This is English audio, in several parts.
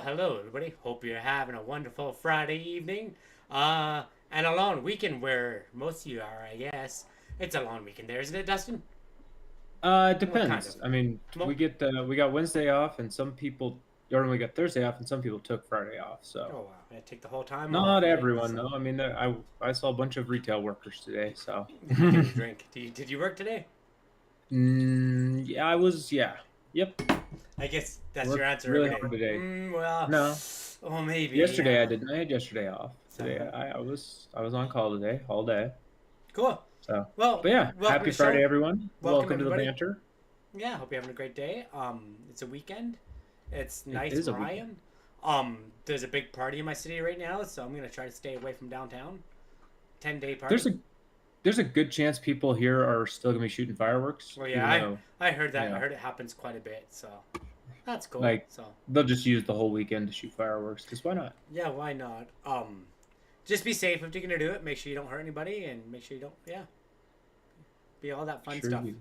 Hello everybody. Hope you're having a wonderful Friday evening. And a long weekend where most of you are, I guess. It's a long weekend there, isn't it, Dustin? It What kind depends. of? I mean, Well, we got Wednesday off, and some people, or we got Thursday off, and some people took Friday off. So oh wow, I take the whole time off, not right? everyone, So, though. I mean, I saw a bunch of retail workers today. So eating and drink. Did you work today? yeah, I was. Yeah, yep. I guess that's your Worked answer really every day. hard today. Well, No, oh maybe, yesterday I yeah. didn't. I had yesterday off. Today Uh-huh. I was on call today, all day. Cool. So, Well, but yeah, welcome to happy the Friday, show. everyone. Welcome Welcome to the everybody. banter. Yeah, hope you're having a great day. It's a weekend. It's It nice is a where I weekend. am. There's a big party in my city right now, so I'm gonna try to stay away from downtown. 10-day There's party. a there's a good chance people here are still gonna be shooting fireworks, Well, yeah, even I though, I heard you that. I know, heard it happens quite a bit, so that's cool. like So they'll just use the whole weekend to shoot fireworks. Because why not? yeah, why not? Just be safe if you're gonna do it. Make sure you don't hurt anybody, and make sure you don't. Yeah, be all that fun Sure stuff. you.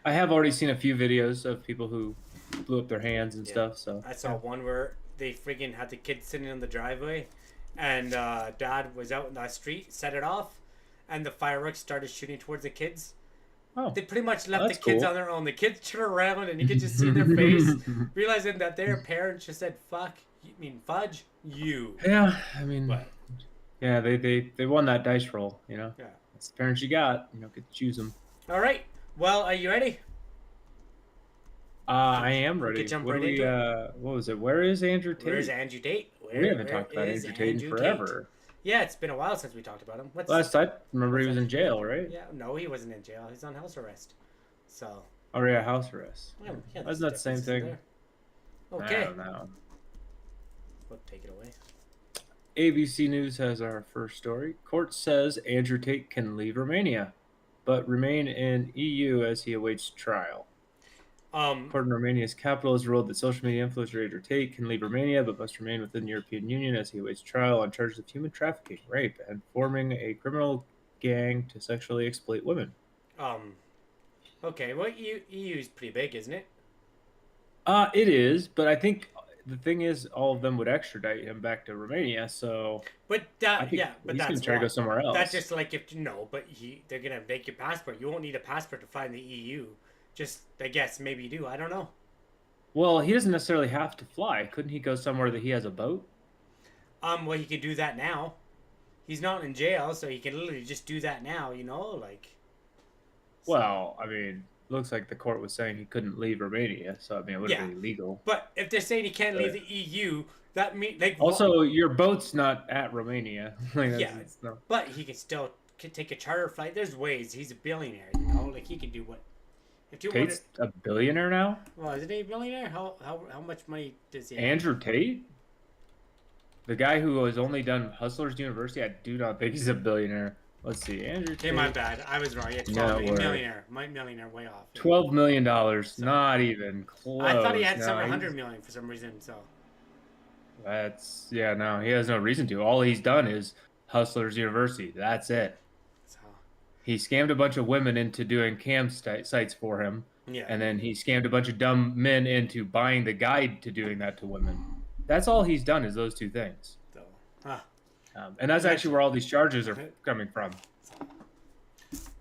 I have already seen a few videos of people who blew up their hands and Yeah, stuff. So I saw yeah. one where they friggin' had the kid sitting in the driveway, and dad was out in the street, set it off, and the fireworks started shooting towards the kids. Oh, They pretty much well, left the that's kids cool. on their own. The kids turned around, and you could just see their face, realizing that their parents just said, "Fuck, you mean fudge you." Yeah, I mean, But yeah, they won that dice roll. yeah. That's the parents you got. Get to choose them. All right. Well, are you ready? I am We could ready. jump What do right we? into it. What was it? Where is Andrew Where's Tate? Andrew Tate? We haven't Where talked about is Andrew Tate in Andrew Tate? forever. Yeah, it's been a while since we talked about him. Last I remember, he What's was that? in jail, right? Yeah, no, he wasn't in jail. He's on house arrest. So, Oh yeah, house arrest. well, yeah, That's there's not the same differences in thing. there. I Okay, don't know. we'll take it away. ABC News has our first story. Court says Andrew Tate can leave Romania, but remain in EU as he awaits trial. Um, Court in Romania's capital has ruled that social media influencer Andrew Tate can leave Romania, but must remain within the European Union as he awaits trial on charges of human trafficking, rape, and forming a criminal gang to sexually exploit women. um, okay. Well, EU is pretty big, isn't it? It is, but I think the thing is, all of them would extradite him back to Romania, so But I think yeah, but he's going that's to try to go what. somewhere That's else. just like if no, but they're gonna make your passport. You won't need a passport to fly in the EU. Just I guess maybe you do. I don't know. Well, he doesn't necessarily have to fly. Couldn't he go somewhere that he has a boat? Well, he could do that now. He's not in jail, so he can literally just do that now. Like so. Well, I mean, looks like the court was saying he couldn't leave Romania, so I mean, it would have Yeah, been illegal. but if they're saying he can't leave But the EU, that mean like also, your boat's not at Romania. Like yeah, it's no. but he can still take a charter flight. There's ways. He's a billionaire, Like he can do what if you wanted. Tate's a billionaire now. Well, isn't he a billionaire? How much money does he have? Andrew Tate, the guy who has only done Hustlers University, I do not think he's a billionaire. Let's see, Andrew Okay, my Tate. bad. I was wrong. Yeah, 12 No million. way. Millionaire. My millionaire way off. $12 million. So Not even close. I thought he had No, 700 million for some reason. So that's yeah. No, he has no reason to. All he's done is Hustlers University. That's it. so He scammed a bunch of women into doing sites for him, yeah. and then he scammed a bunch of dumb men into buying the guide to doing that to women. That's all he's done is those two things. So huh. And that's actually where all these charges are Okay. coming from.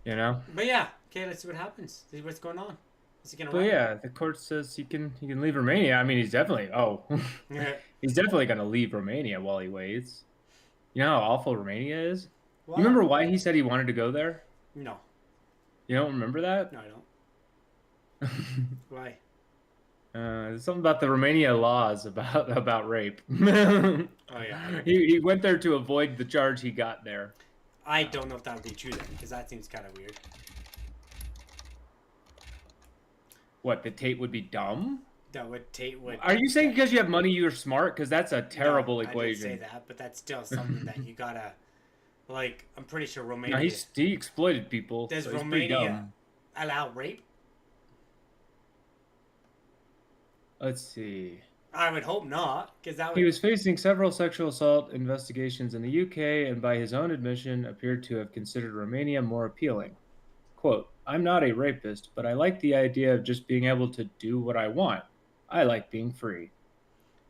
You know? But yeah. Okay, let's see what happens. See what's going on. Is he gonna But run? yeah, the court says he can leave Romania. I mean, he's definitely Yeah. he's definitely gonna leave Romania while he waits. You know how awful Romania is? You Well, remember why he said he wanted to go there? no, You don't remember that? no, I don't. Why? There's something about the Romania laws about rape. he Oh yeah. he went there to avoid the charge he got there. I don't know if that would be true then, because that seems kind of weird. What, the Tate would be dumb? That would Tate would. Are you saying because you have money you're smart? Because that's a terrible No, I didn't say equation. that, but that's still something that you gotta. Like, I'm pretty sure No, Romania. he exploited people. Does So he's pretty Romania dumb. allow rape? Let's see. I would hope not, because that He would. was facing several sexual assault investigations in the UK and by his own admission appeared to have considered Romania more appealing. Quote, I'm not a rapist, but I like the idea of just being able to do what I want. I like being free.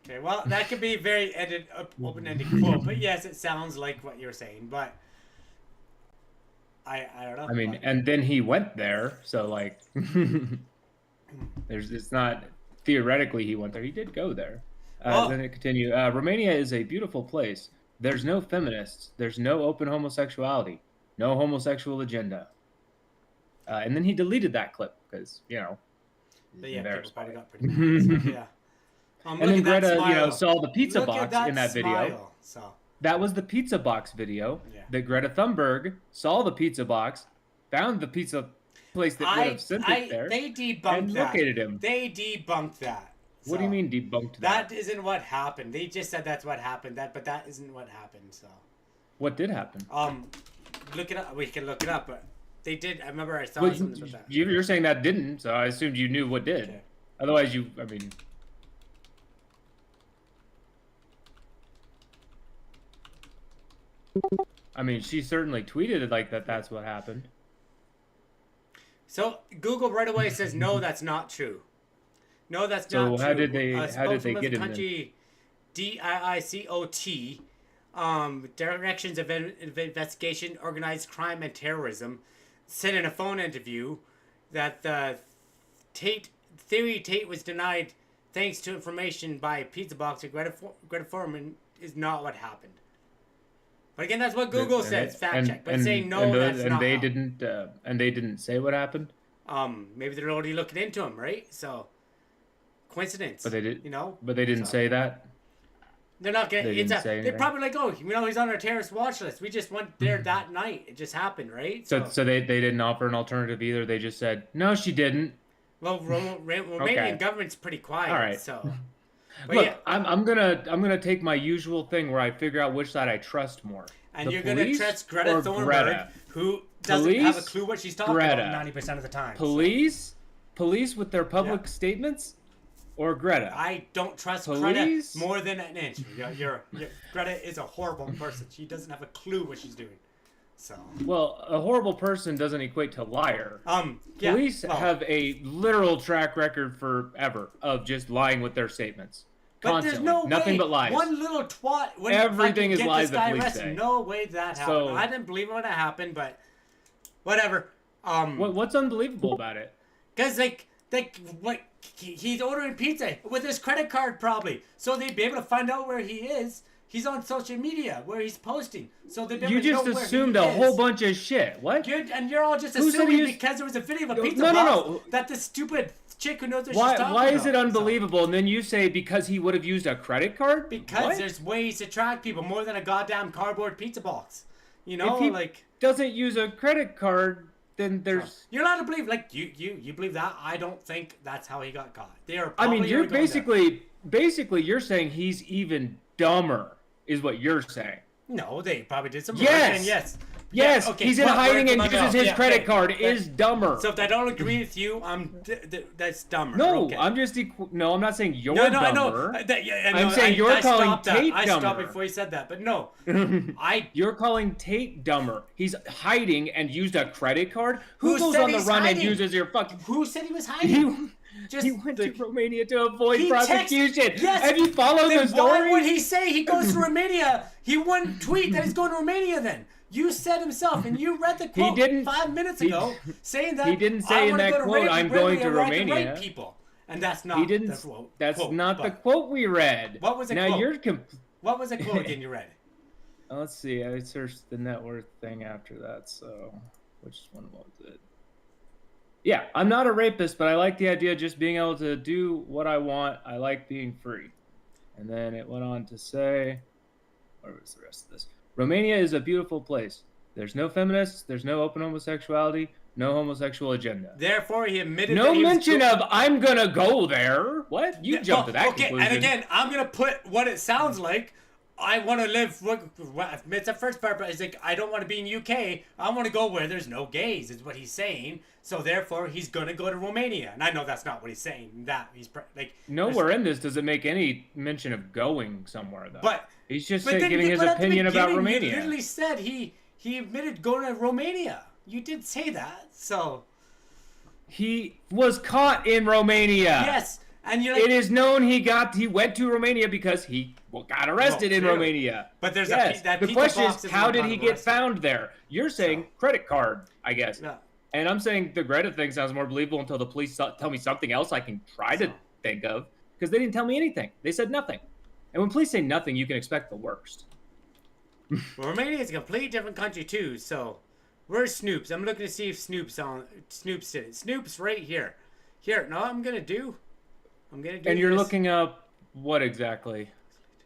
Okay, well, that could be very open-ended quote, but yes, it sounds like what you're saying, but I don't know. I mean, and then he went there, so like, it's not theoretically he went there. He did go there. Then it continued. Romania is a beautiful place. There's no feminists. There's no open homosexuality. No homosexual agenda. And then he deleted that clip because embarrassed. People got pretty mad, so, yeah. And then Greta, saw the pizza box in that smile, video. So. That was the pizza box video. Yeah. That Greta Thunberg saw the pizza box, found the pizza place that would have sent it there. They debunked and that. located him. They debunked that. What do you mean debunked that? That isn't what happened. They just said that's what happened. But that isn't what happened. So. What did happen? Look it up. We can look it up. But they did. I remember I saw something about that. You're saying that didn't, so I assumed you knew what did. Okay. Otherwise, I mean, she certainly tweeted it like that. That's what happened. So Google right away says no, that's not true. No, that's not true. So how did they get him country DIICOT, Directions of Investigation, Organized Crime and Terrorism, said in a phone interview that the Tate was denied thanks to information by pizza box or Greta Foreman is not what happened. But again, that's what Google says. Fact check. But saying no, that's not. And they didn't say what happened. Maybe they're already looking into him, right? So, coincidence. But they did. But they didn't so. say that. They're not gonna. They're probably like, oh, he's on our terrorist watch list. We just went there that night. It just happened, right? So they didn't offer an alternative either. They just said no, she didn't. Well, Romanian government's pretty quiet. All right. So. But look, yeah. I'm gonna take my usual thing where I figure out which side I trust more. And you're gonna trust Greta Thunberg, who doesn't have a clue what she's talking about 90% of the time. Police with their public statements, or Greta. I don't trust Greta more than an inch. Greta is a horrible person. She doesn't have a clue what she's doing. So. Well, a horrible person doesn't equate to liar. Police have a literal track record forever of just lying with their statements. Constantly. But there's nothing but lies. One little twat. Everything is lies that police say. No way that happened. I didn't believe it when it happened, but whatever. What's unbelievable about it? Because he's ordering pizza with his credit card probably, so they'd be able to find out where he is. He's on social media where he's posting, so they'd be able to know where he is. You just assumed a whole bunch of shit. What? And you're all just assuming because there was a video of a pizza box that the stupid chick who knows what she's talking about. Why is it unbelievable? And then you say because he would have used a credit card? Because there's ways to track people more than a goddamn cardboard pizza box. If he doesn't use a credit card, then there's. You're allowed to believe you believe that. I don't think that's how he got caught. You're basically you're saying he's even dumber. Is what you're saying. No, they probably did some. Yes. Yes. Yes. Okay. He's in hiding and uses his credit card. Is dumber. So if I don't agree with you, that's dumber. No, I'm just No, I'm not saying you're dumber. I'm saying you're calling Tate dumber. I stopped before you said that, but no. You're calling Tate dumber. He's hiding and used a credit card. Who goes on the run and uses your fucking? Who said he was hiding? He went to Romania to avoid prosecution. Have you followed the story? Why would he say he goes to Romania? He wouldn't tweet that he's going to Romania then. You said himself, and you read the quote 5 minutes ago, saying that he didn't say in that quote, "I'm going to Romania." People, and that's not the quote. That's not the quote we read. What was the quote? What was the quote again you read? Let's see. I searched the net worth thing after that. So, which one was it? Yeah, I'm not a rapist, but I like the idea of just being able to do what I want. I like being free. And then it went on to say, where was the rest of this? Romania is a beautiful place. There's no feminists. There's no open homosexuality. No homosexual agenda. Therefore, he admitted no mention of, I'm going to go there. What? You jumped to that conclusion. And again, I'm going to put what it sounds like. I want to live. It's the first part, but it's like I don't want to be in UK. I want to go where there's no gays. Is what he's saying. So therefore, he's gonna go to Romania, and I know that's not what he's saying. That he's like nowhere in this does it make any mention of going somewhere though. But he's just giving his opinion about Romania. You literally said he admitted going to Romania. You did say that, so he was caught in Romania. Yes. And you're like, it is known he went to Romania because he got arrested in clearly. Romania. But there's the pizza question box is, is how what did got he him get arrested. found there? You're saying credit card, I guess. Yeah. And I'm saying the Greta thing sounds more believable until the police tell me something else I can try to think of, because they didn't tell me anything. They said nothing. And when police say nothing, you can expect the worst. Well, Romania is a completely different country too. So, where's Snoops? I'm looking to see if Snoops did it. Snoops right here. Here, no, I'm gonna do. And you're looking up what exactly?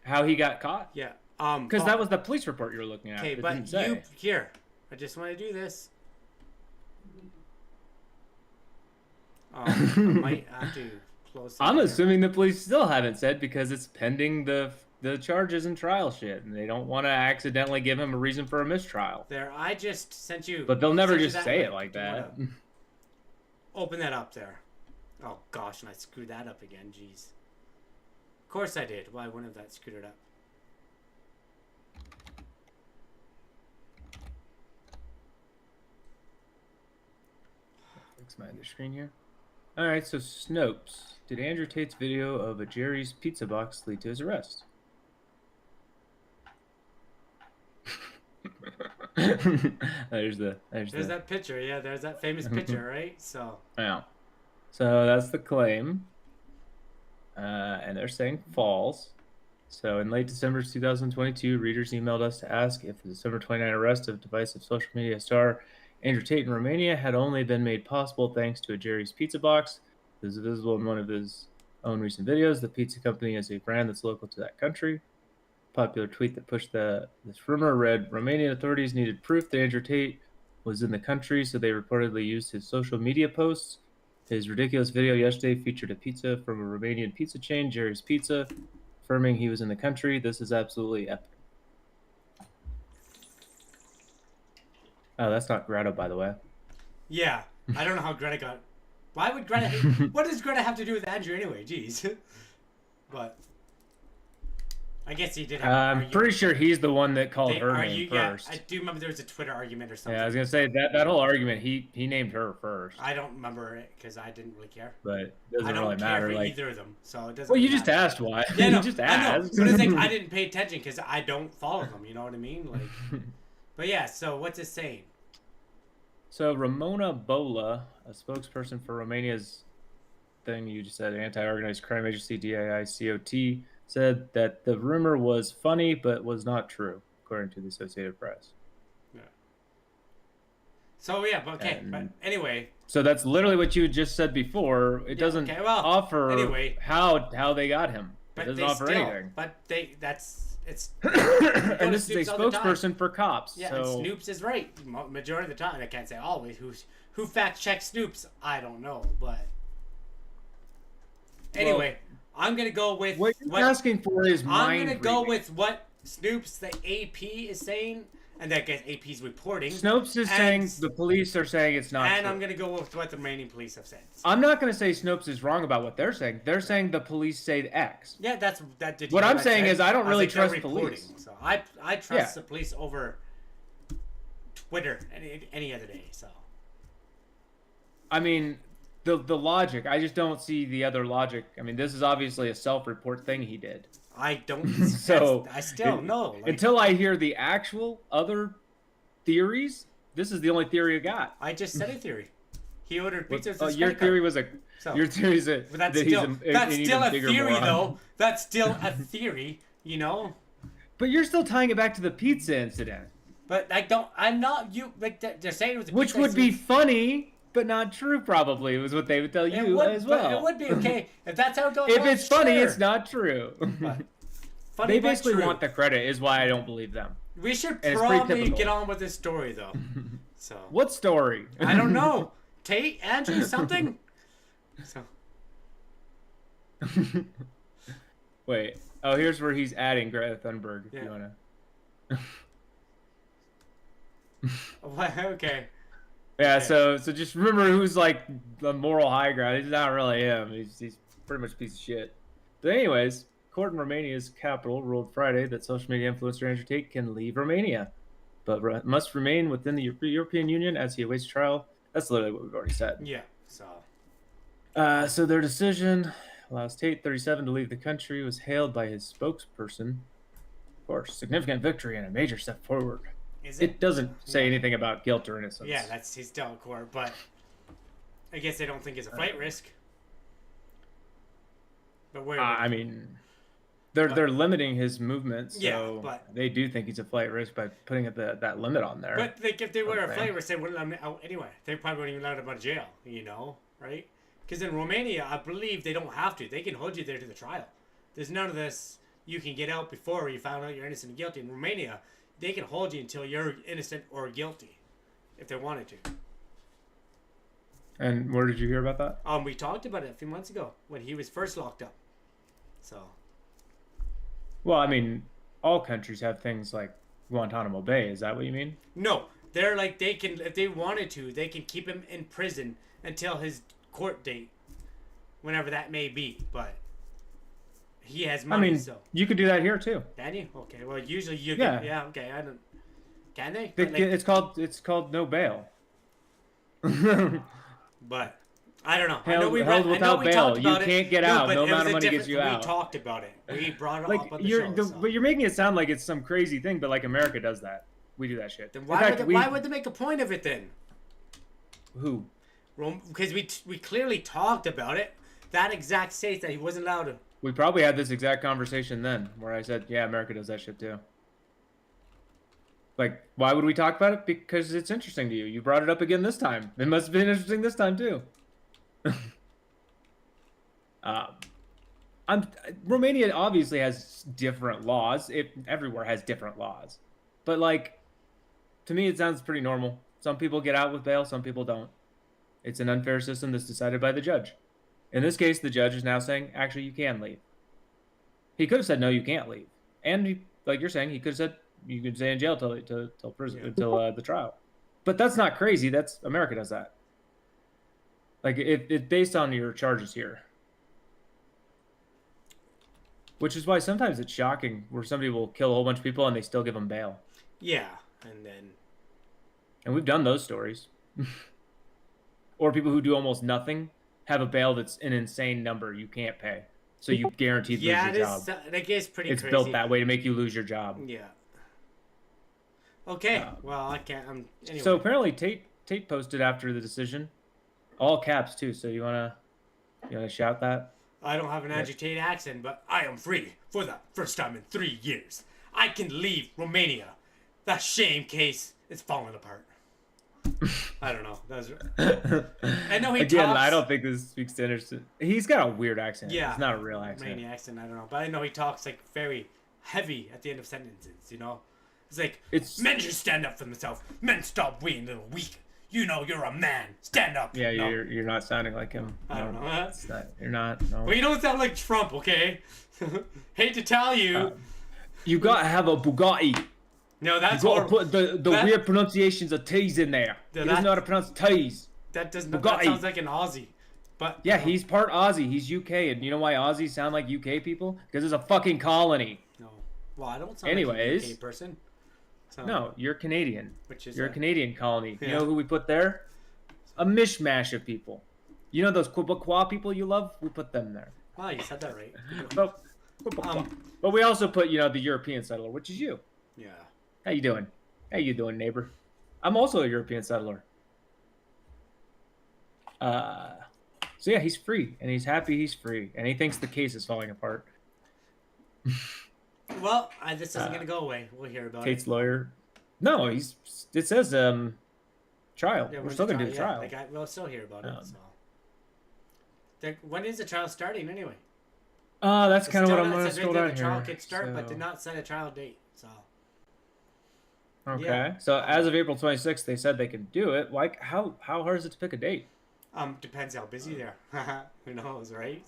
How he got caught? Yeah. Because that was the police report you were looking at. Okay, but here. I just want to do this. I might have to close. I'm assuming the police still haven't said, because it's pending the charges and trial shit, and they don't want to accidentally give him a reason for a mistrial. There, I just sent you. But they'll never just say it like that. Open that up there. Oh gosh, and I screwed that up again. Jeez. Of course I did. Why wouldn't have that screwed it up? Fix my other screen here. All right, so Snopes. Did Andrew Tate's video of a Jerry's pizza box lead to his arrest? there's that picture. Yeah, there's that famous picture, right? So. Yeah. So that's the claim. And they're saying false. So in late December 2022, readers emailed us to ask if the December 29 arrest of divisive social media star Andrew Tate in Romania had only been made possible thanks to a Jerry's pizza box. This is visible in one of his own recent videos. The pizza company is a brand that's local to that country. Popular tweet that pushed this rumor read, Romanian authorities needed proof that Andrew Tate was in the country, so they reportedly used his social media posts. His ridiculous video yesterday featured a pizza from a Romanian pizza chain, Jerry's Pizza, affirming he was in the country. This is absolutely epic. Oh, that's not Greta, by the way. Yeah, I don't know how Greta got. Why would Greta? What does Greta have to do with Andrew anyway? Jeez. But I guess he did. I'm pretty sure he's the one that called her name first. Yeah, I do remember there was a Twitter argument or something. Yeah, I was gonna say that whole argument. He named her first. I don't remember it because I didn't really care. But it doesn't really matter. I don't care for like either of them, so it doesn't. Well, you really just matter. asked why. Yeah, no, you just asked. asked. But it's like I didn't pay attention because I don't follow them. You know what I mean? Like, but yeah. So what's it saying? So Ramona Bola, a spokesperson for Romania's thing you just said, anti-organized crime agency DAICOT, said that the rumor was funny but was not true, according to the Associated Press. Yeah. So yeah, but okay, but anyway. So that's literally what you just said before. It doesn't offer how they got him. It doesn't offer anything. But it's. And this is a spokesperson for cops. Yeah, so. and Snoops is right majority of the time. I can't say always. Who fact checks Snoops? I don't know, but anyway, I'm gonna go with what you're asking for is I'm gonna go with what Snoops the AP is saying, and that gets AP's reporting. Snopes is saying the police are saying it's not and true. I'm gonna go with what the Romanian police have said. I'm not gonna say Snopes is wrong about what they're saying. They're saying the police say X. Yeah, that did. What I'm saying is I don't really trust police. So I trust the police over Twitter any other day. So. I mean, the logic. I just don't see the other logic. I mean, this is obviously a self-report thing he did. I don't. So I still know. Like, until I hear the actual other theories, this is the only theory I got. I just said a theory. He ordered pizza. Your theory was your theory is that that's still a theory, though. That's still a theory, you know. But you're still tying it back to the pizza incident. But I'm not you. Like they're saying it was a which pizza would be funny. But not true, probably, was what they would tell you as well. It would be okay if that's how it goes. If it's funny, it's not true. Funny, they basically want the credit, is why I don't believe them. We should probably get on with this story, though. So what story? I don't know. Tate, Andrew, something. So. Wait. Oh, here's where he's adding Greta Thunberg. If you wanna. Okay. Yeah, so just remember who's like the moral high ground. He's not really him. He's pretty much a piece of shit. But anyways, court in Romania's capital ruled Friday that social media influencer Andrew Tate can leave Romania, but must remain within the European Union as he awaits trial. That's literally what we've already said. Yeah. So their decision allows Tate, 37, to leave the country, was hailed by his spokesperson. Of course, significant victory and a major step forward. Is It doesn't say Yeah. anything about guilt or innocence. Yeah, he's still in court, but I guess they don't think it's a flight risk. But where? I mean, they're limiting his movement, so Yeah, but they do think he's a flight risk by putting that limit on there. But like, if they were a flight risk, they wouldn't let him out anyway. They probably wouldn't even let him out of jail. You know, right? Because in Romania, I believe they don't have to. They can hold you there to the trial. There's none of this. You can get out before you found out you're innocent and guilty. In Romania, they can hold you until you're innocent or guilty, if they wanted to. And where did you hear about that? We talked about it a few months ago when he was first locked up. So. Well, I mean, all countries have things like Guantanamo Bay. Is that what you mean? No, they're like, they can, if they wanted to, they can keep him in prison until his court date, whenever that may be. But he has money, so you could do that here too. Can you? Okay. Well, usually you. Yeah. Can, yeah. Okay. I don't. Can they? It's called no bail. But I don't know. Held without bail. You can't get out. No amount of money gets you out. We talked about it. We brought it like up on the show. But you're making it sound like it's some crazy thing. But like America does that. We do that shit. Then why would they make a point of it then? Who? Because we clearly talked about it. That exact state that he wasn't allowed to. We probably had this exact conversation then, where I said, "Yeah, America does that shit too." Like, why would we talk about it? Because it's interesting to you. You brought it up again this time. It must have been interesting this time too. Romania obviously has different laws. Everywhere has different laws, but like, to me, it sounds pretty normal. Some people get out with bail, some people don't. It's an unfair system that's decided by the judge. In this case, the judge is now saying, actually, you can leave. He could have said, no, you can't leave. And like you're saying, he could have said, you could stay in jail till prison, until the trial. But that's not crazy. That's America does that. Like, it's based on your charges here. Which is why sometimes it's shocking where somebody will kill a whole bunch of people and they still give them bail. Yeah, and then... And we've done those stories. Or people who do almost nothing have a bail that's an insane number you can't pay. So you guaranteed lose your job. Yeah, that is pretty crazy. It's built that way to make you lose your job. Yeah. Okay, well, I can't... anyway. So apparently Tate posted after the decision. All caps, too, so you wanna shout that? I don't have an agitated accent, but I am free for the first time in 3 years. I can leave Romania. That shame case is falling apart. I don't know. That's I know he Again, talks... I don't think this speaks to Anderson. He's got a weird accent. Yeah. It's not a real accent. Romanian accent, I don't know. But I know he talks like very heavy at the end of sentences, you know? It's like, men should stand up for themselves. Men stop being a little weak. You know, you're a man. Stand up. Yeah, no. You're not sounding like him. I don't know. You're not. No. Well, you don't sound like Trump, okay? Hate to tell you. You gotta have a Bugatti. No, that's you gotta put the weird pronunciations of T's in there. He doesn't know how to pronounce T's. That sounds like an Aussie. But yeah, he's part Aussie. He's UK, and you know why Aussies sound like UK people? Because it's a fucking colony. No. Well, I don't sound like a UK person. So. No, you're Canadian. You're a Canadian colony. Yeah. You know who we put there? A mishmash of people. You know those Quebecois people you love? We put them there. Wow, you said that right. But we also put, the European settler, which is you. Yeah. How you doing? How you doing, neighbor? I'm also a European settler. So yeah, he's free, and he's happy he's free, and he thinks the case is falling apart. Well, this isn't going to go away. We'll hear about Tate's lawyer. No, it says trial. Yeah, we're still going to do the trial. We'll still hear about it. So. When is the trial starting anyway? That's kind of what I'm going to scroll down here. The trial could start, but did not set a trial date. So. Okay. Yeah. So as of April 26th, they said they could do it. Like, how hard is it to pick a date? Depends how busy they are. Who knows, right?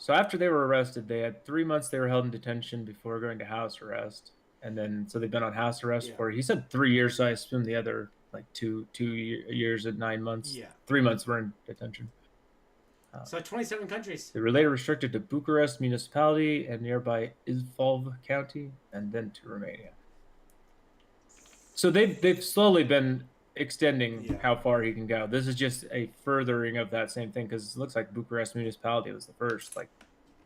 So after they were arrested, they had 3 months they were held in detention before going to house arrest. And then, so they've been on house arrest for, he said 3 years, so I assume the other, like, two years and 9 months. Yeah. 3 months were in detention. So 27 countries. They were later restricted to Bucharest municipality and nearby Izvolv County, and then to Romania. So they've slowly been extending how far he can go. This is just a furthering of that same thing, because it looks like Bucharest municipality was the first. Like,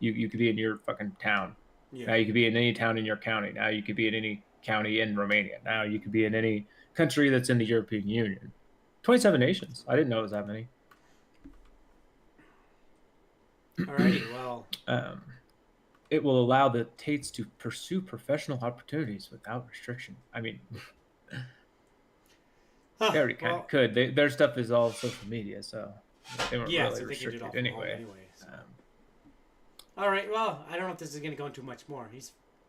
you could be in your fucking town. Yeah. Now you could be in any town in your county. Now you could be in any county in Romania. Now you could be in any country that's in the European Union. 27 nations. I didn't know it was that many. Alrighty, well. It will allow the Tates to pursue professional opportunities without restriction. I mean, they already kind of could. Their stuff is all social media, so they weren't really so restricted they anyway. So. All right, well, I don't know if this is going to go into much more.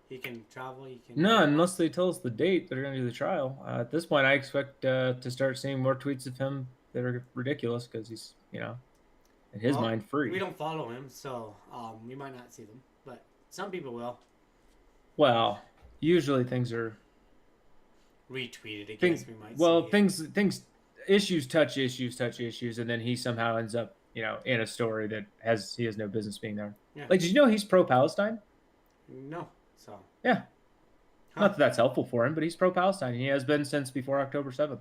He can travel. He can. No, unless they tell us the date they're going to do the trial. At this point, I expect to start seeing more tweets of him that are ridiculous, because he's, in his mind, free. We don't follow him, so we might not see them, but some people will. Well, usually things are retweeted. I guess we might. See issues touch issues, and then he somehow ends up, in a story that he has no business being there. Yeah. Like, did you know he's pro-Palestine? No. So. Yeah. Not that that's helpful for him, but he's pro-Palestine. He has been since before October 7th.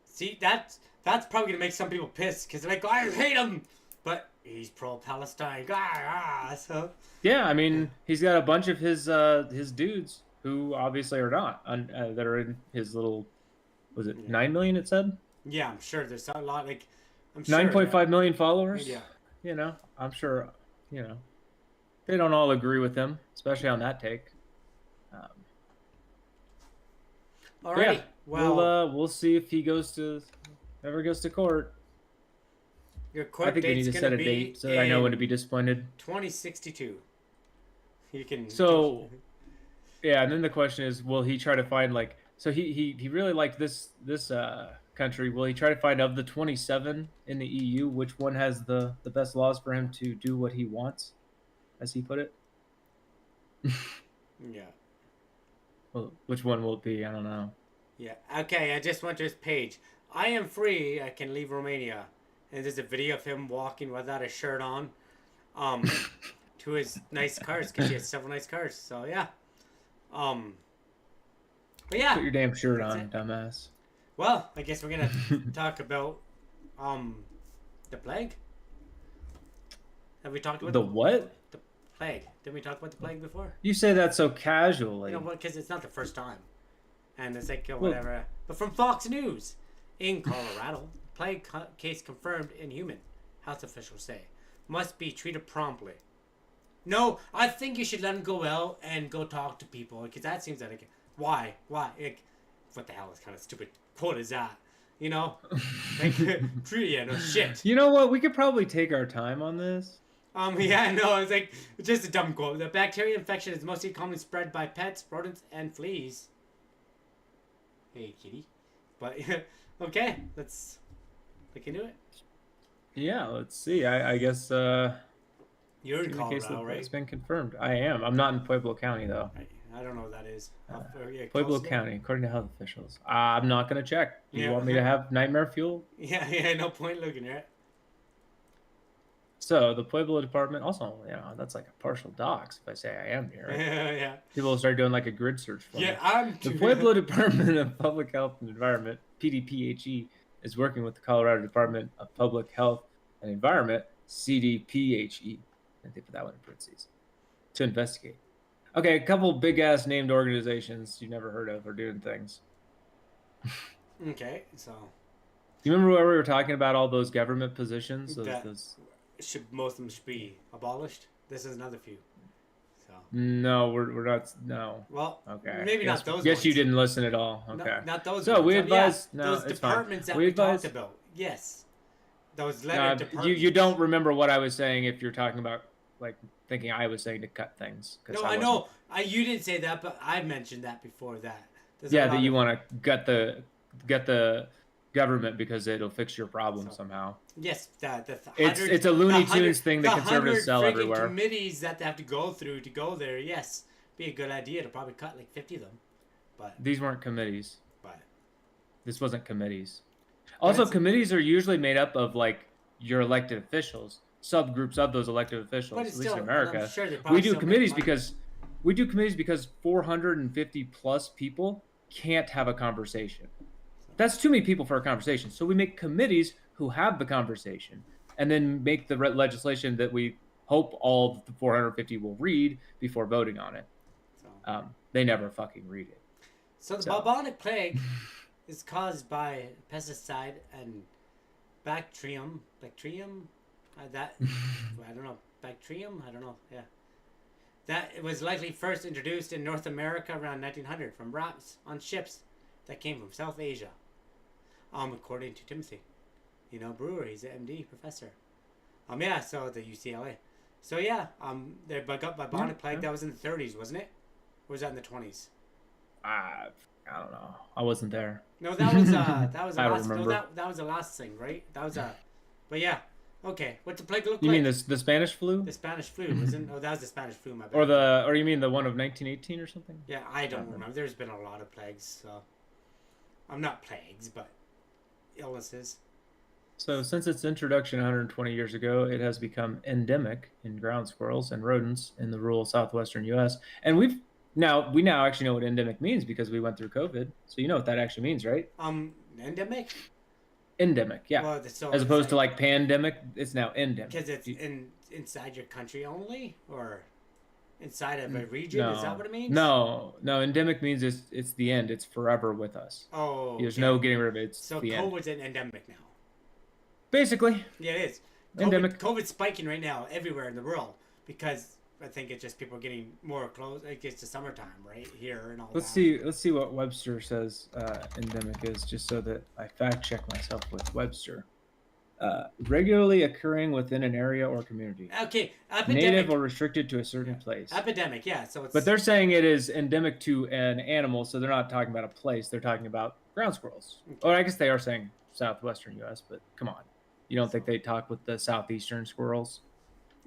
See, that's probably gonna make some people pissed, because they're like, I hate him, but he's pro-Palestine. So. Yeah, I mean, he's got a bunch of his dudes who obviously are not that are in his little. Was it 9 million? It said. Yeah, I'm sure there's a lot. Like, I'm sure 9.5 million followers. Yeah. I'm sure. They don't all agree with him, especially on that take. All right. Yeah, well, we'll see if he ever goes to court. Your court I think we need to set a date so that I know when to be disappointed. 2062. You can. So, yeah, and then the question is, will he try to find So he really liked this country. Will he try to find, of the 27 in the EU, which one has the best laws for him to do what he wants, as he put it? Yeah. Well, which one will it be? I don't know. Yeah. Okay, I just went to his page. I am free. I can leave Romania. And there's a video of him walking without a shirt on, to his nice cars, because he has several nice cars. So yeah. But yeah. Put your damn shirt on, dumbass. Well, I guess we're gonna talk about the plague. Have we talked about the what? The plague. Didn't we talk about the plague before? You say that so casually. Because it's not the first time, and it's like whatever. But from Fox News, in Colorado, plague case confirmed in human. Health officials say must be treated promptly. No, I think you should let him go out and go talk to people, because that seems like why? Like, what the hell is kind of stupid quote is that? Like, no shit. You know what? We could probably take our time on this. Yeah, no, it's just a dumb quote. The bacterial infection is mostly commonly spread by pets, rodents, and fleas. Hey, kitty. But, okay, let's look into it. Yeah, let's see. I guess, you're in Colorado, right? It's been confirmed. I am. I'm not in Pueblo County, though. I don't know what that is. Pueblo County, according to health officials. I'm not going to check. Do you want me to have nightmare fuel? Yeah, no point looking at it. So, the Pueblo department, also, that's like a partial dox if I say I am here. Right? Yeah. People will start doing like a grid search for me. I'm... The Pueblo Department of Public Health and Environment, PDPHE, is working with the Colorado Department of Public Health and Environment, CDPHE, and they put that one in parentheses, to investigate. Okay, a couple big-ass named organizations you never heard of are doing things. Okay, so... You remember where we were talking about all those government positions? Most of them should be abolished? This is another few. So. No, we're not... No. Well, okay. Maybe not those Guess ones. you didn't listen at all. Okay. No, not those so ones. We advise... No, those it's departments fine. that we talked about. Yes. Those letter departments. You don't remember what I was saying if you're talking about, thinking I was saying to cut things. No, I know. You didn't say that, but I mentioned that before that. That you want to gut the government because it'll fix your problem somehow. Yes, it's a Looney Tunes thing that conservatives sell everywhere. Committees that they have to go through to go there. Yes, be a good idea to probably cut 50 of them. But these weren't committees. But this wasn't committees. Also, committees are usually made up of your elected officials, subgroups of those elected officials. At least in America, we do committees because 450 plus people can't have a conversation. That's too many people for a conversation. So we make committees who have the conversation and then make the legislation that we hope all the 450 will read before voting on it. So, They never fucking read it. so the bubonic plague is caused by pesticide and bacterium. That I don't know. Bacterium? I don't know. Yeah. That it was likely first introduced in North America around 1900 from rats on ships that came from South Asia. According to Timothy, Brewer, he's an MD professor. Yeah, so the UCLA. So yeah, they got bubonic plague. That was in the 30s, wasn't it? Or was that in the 20s? I don't know. I wasn't there. No, that was that was the I don't last. remember. No, that was the last thing, right? That was But yeah, okay. What's the plague look You like? mean the Spanish flu? The Spanish flu wasn't. Oh, that was the Spanish flu. My bad. Or you mean the one of 1918 or something? Yeah, I don't remember. There's been a lot of plagues, so I'm not plagues, but illnesses. So since its introduction 120 years ago, it has become endemic in ground squirrels and rodents in the rural southwestern U.S. And we now actually know what endemic means because we went through COVID. So you know what that actually means, right? Endemic. Endemic, yeah. Well, so as opposed to like pandemic, it's now endemic. Because it's inside your country only, or inside of a region. Is that what it means? No. Endemic means it's the end. It's forever with us. Oh. There's no getting rid of it. It's so the end. COVID's an endemic now. Basically. Yeah, it is. Endemic. COVID's spiking right now everywhere in the world because I think it's just people getting more close. It gets to summertime, right here and all Let's that. Let's see what Webster says endemic is, just so that I fact check myself with Webster. Regularly occurring within an area or community. Okay, epidemic. Native or restricted to a certain place. Epidemic, yeah. So it's. But they're saying it is endemic to an animal, so they're not talking about a place. They're talking about ground squirrels. Okay. Or I guess they are saying southwestern U.S., but come on. You don't think they talk with the southeastern squirrels?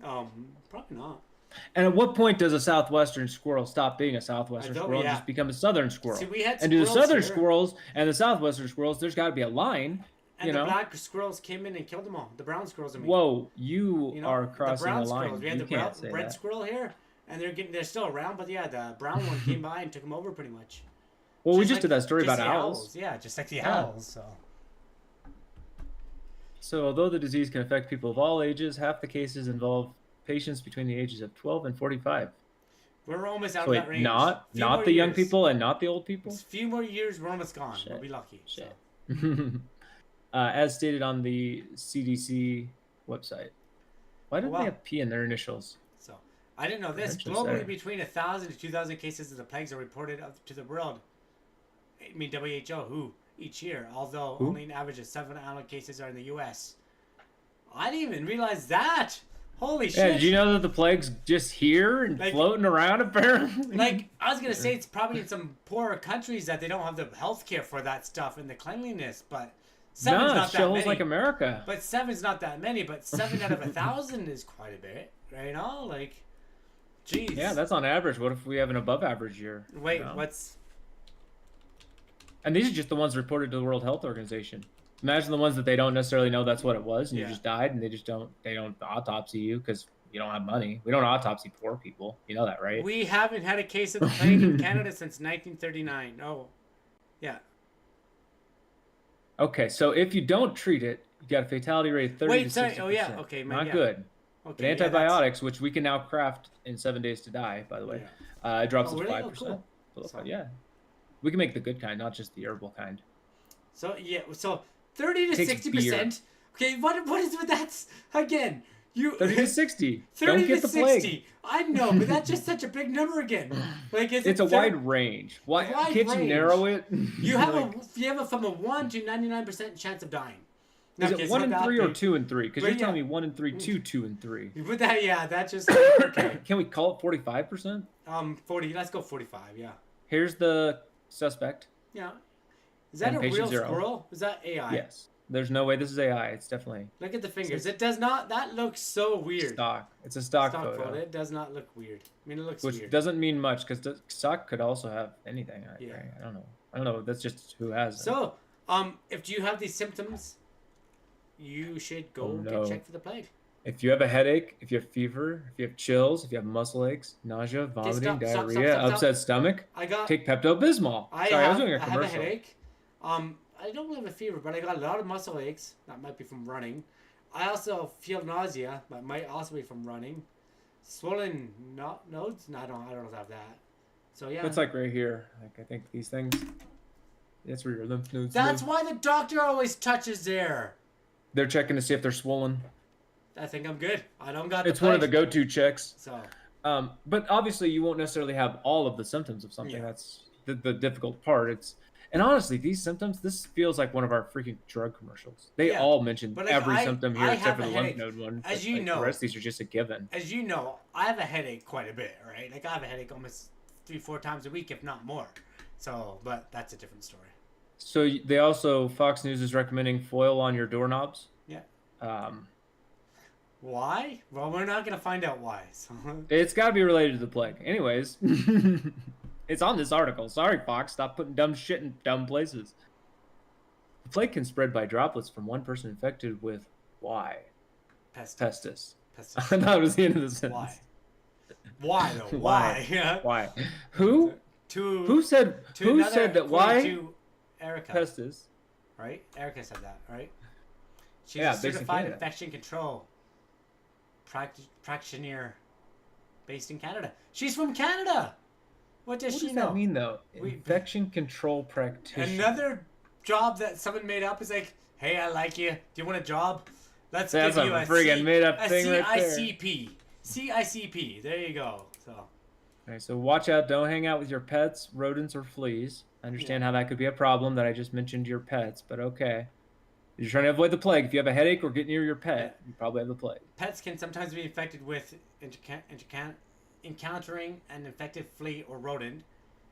Probably not. And at what point does a southwestern squirrel stop being a southwestern squirrel and just become a southern squirrel? See, we had and do the southern squirrels and the southwestern squirrels, there's got to be a line. And the black squirrels came in and killed them all. The brown squirrels, I mean. Whoa, you are crossing the line. Squirrels. We had the red squirrel here, and they're still around, but yeah, the brown one came by and took them over pretty much. Well, we just did that story about owls. Yeah, just like the owls, So although the disease can affect people of all ages, half the cases involve patients between the ages of 12 and 45. We're almost out of that range. Not the young people and not the old people? It's a few more years, we're almost gone. We'll be lucky. Shit. So. As stated on the CDC website. Why didn't they have P in their initials? So, I didn't know this. Globally, between 1,000 to 2,000 cases of the plagues are reported to the world. I mean, WHO, each year, although only an average of 7 animal cases are in the U.S. I didn't even realize that. Holy shit. Yeah, did you know that the plague's just here and floating around, apparently? Like, I was going to say it's probably in some poorer countries that they don't have the health care for that stuff and the cleanliness, but 7's not that many. Like America. But 7's not that many, but 7 out of 1,000 is quite a bit, right? Like, jeez. Yeah, that's on average. What if we have an above average year? Wait, what's... And these are just the ones reported to the World Health Organization. Imagine the ones that they don't necessarily know that's what it was, and you just died, and they don't autopsy you because you don't have money. We don't autopsy poor people. You know that, right? We haven't had a case of the plague in Canada since 1939. Oh, yeah. Okay, so if you don't treat it, you got a fatality rate of 30 to 60%. Oh yeah, okay, man. Not good. Okay, but antibiotics, which we can now craft in 7 days to die, by the way, it drops to 5%. Cool. Yeah. We can make the good kind, not just the herbal kind. So, yeah, so 30 to 60%. Okay, what is with that? Again, 30 to 60. 30 don't to get the 60. plague. I know, but that's just such a big number again. Like, it's a wide range. Why can't you narrow it? You have a from a 1 to 99% chance of dying. Is it 1 in 3 or 2 in 3? Because you're telling me 1 in 3 to 2 in 3. But that's just okay. Can we call it 45%? 40. Let's go 45. Yeah. Here's the suspect. Yeah. Is that a real squirrel? Is that AI? Yes. There's no way this is AI. It's definitely. Look at the fingers. It does not. That looks so weird. Stock. It's a stock photo. It does not look weird. I mean, it looks weird. Which doesn't mean much because the stock could also have anything. I don't know. That's just who has it. So, if you have these symptoms, you should go get checked for the plague. If you have a headache, if you have fever, if you have chills, if you have muscle aches, nausea, vomiting, diarrhea, upset stomach, take Pepto-Bismol. I was doing a commercial. I have a headache. I don't have a fever, but I got a lot of muscle aches. That might be from running. I also feel nausea, but might also be from running. Swollen nodes? No, I don't have that. So yeah. It's like right here. Like I think these things. That's where your lymph nodes. That's live. why the doctor always touches there. They're checking to see if they're swollen. I think I'm good. I don't got. It's one of the go-to checks. So. But obviously you won't necessarily have all of the symptoms of something. Yeah. That's the difficult part. And honestly, these symptoms, this feels like one of our freaking drug commercials. They all mention every symptom here except for the lymph node one. As you know, the rest of these are just a given. As you know, I have a headache quite a bit, right? Like I have a headache almost 3-4 times a week, if not more. So, but that's a different story. So they also, Fox News is recommending foil on your doorknobs. Yeah. Why? Well, we're not gonna find out why. So. It's got to be related to the plague. Anyways, it's on this article. Sorry, Fox. Stop putting dumb shit in dumb places. The plague can spread by droplets from one person infected with why? Pestis. I thought it was the end of the sentence. Why? Why though? Why? Why? Who? Who said that? Why? To Erica. Pestis. Right? Erica said that. Right? She's a certified infection control practitioner based in Canada. She's from Canada. What does she know? What does that mean, though? Infection control practitioner. Another job that someone made up is like, hey, I like you. Do you want a job? Let's give you a friggin' made up thing right there. CICP. CICP. There you go. So. Okay, so watch out. Don't hang out with your pets, rodents, or fleas. I understand how that could be a problem that I just mentioned your pets, but okay. You're trying to avoid the plague. If you have a headache or get near your pet, you probably have the plague. Pets can sometimes be infected with encountering an infected flea or rodent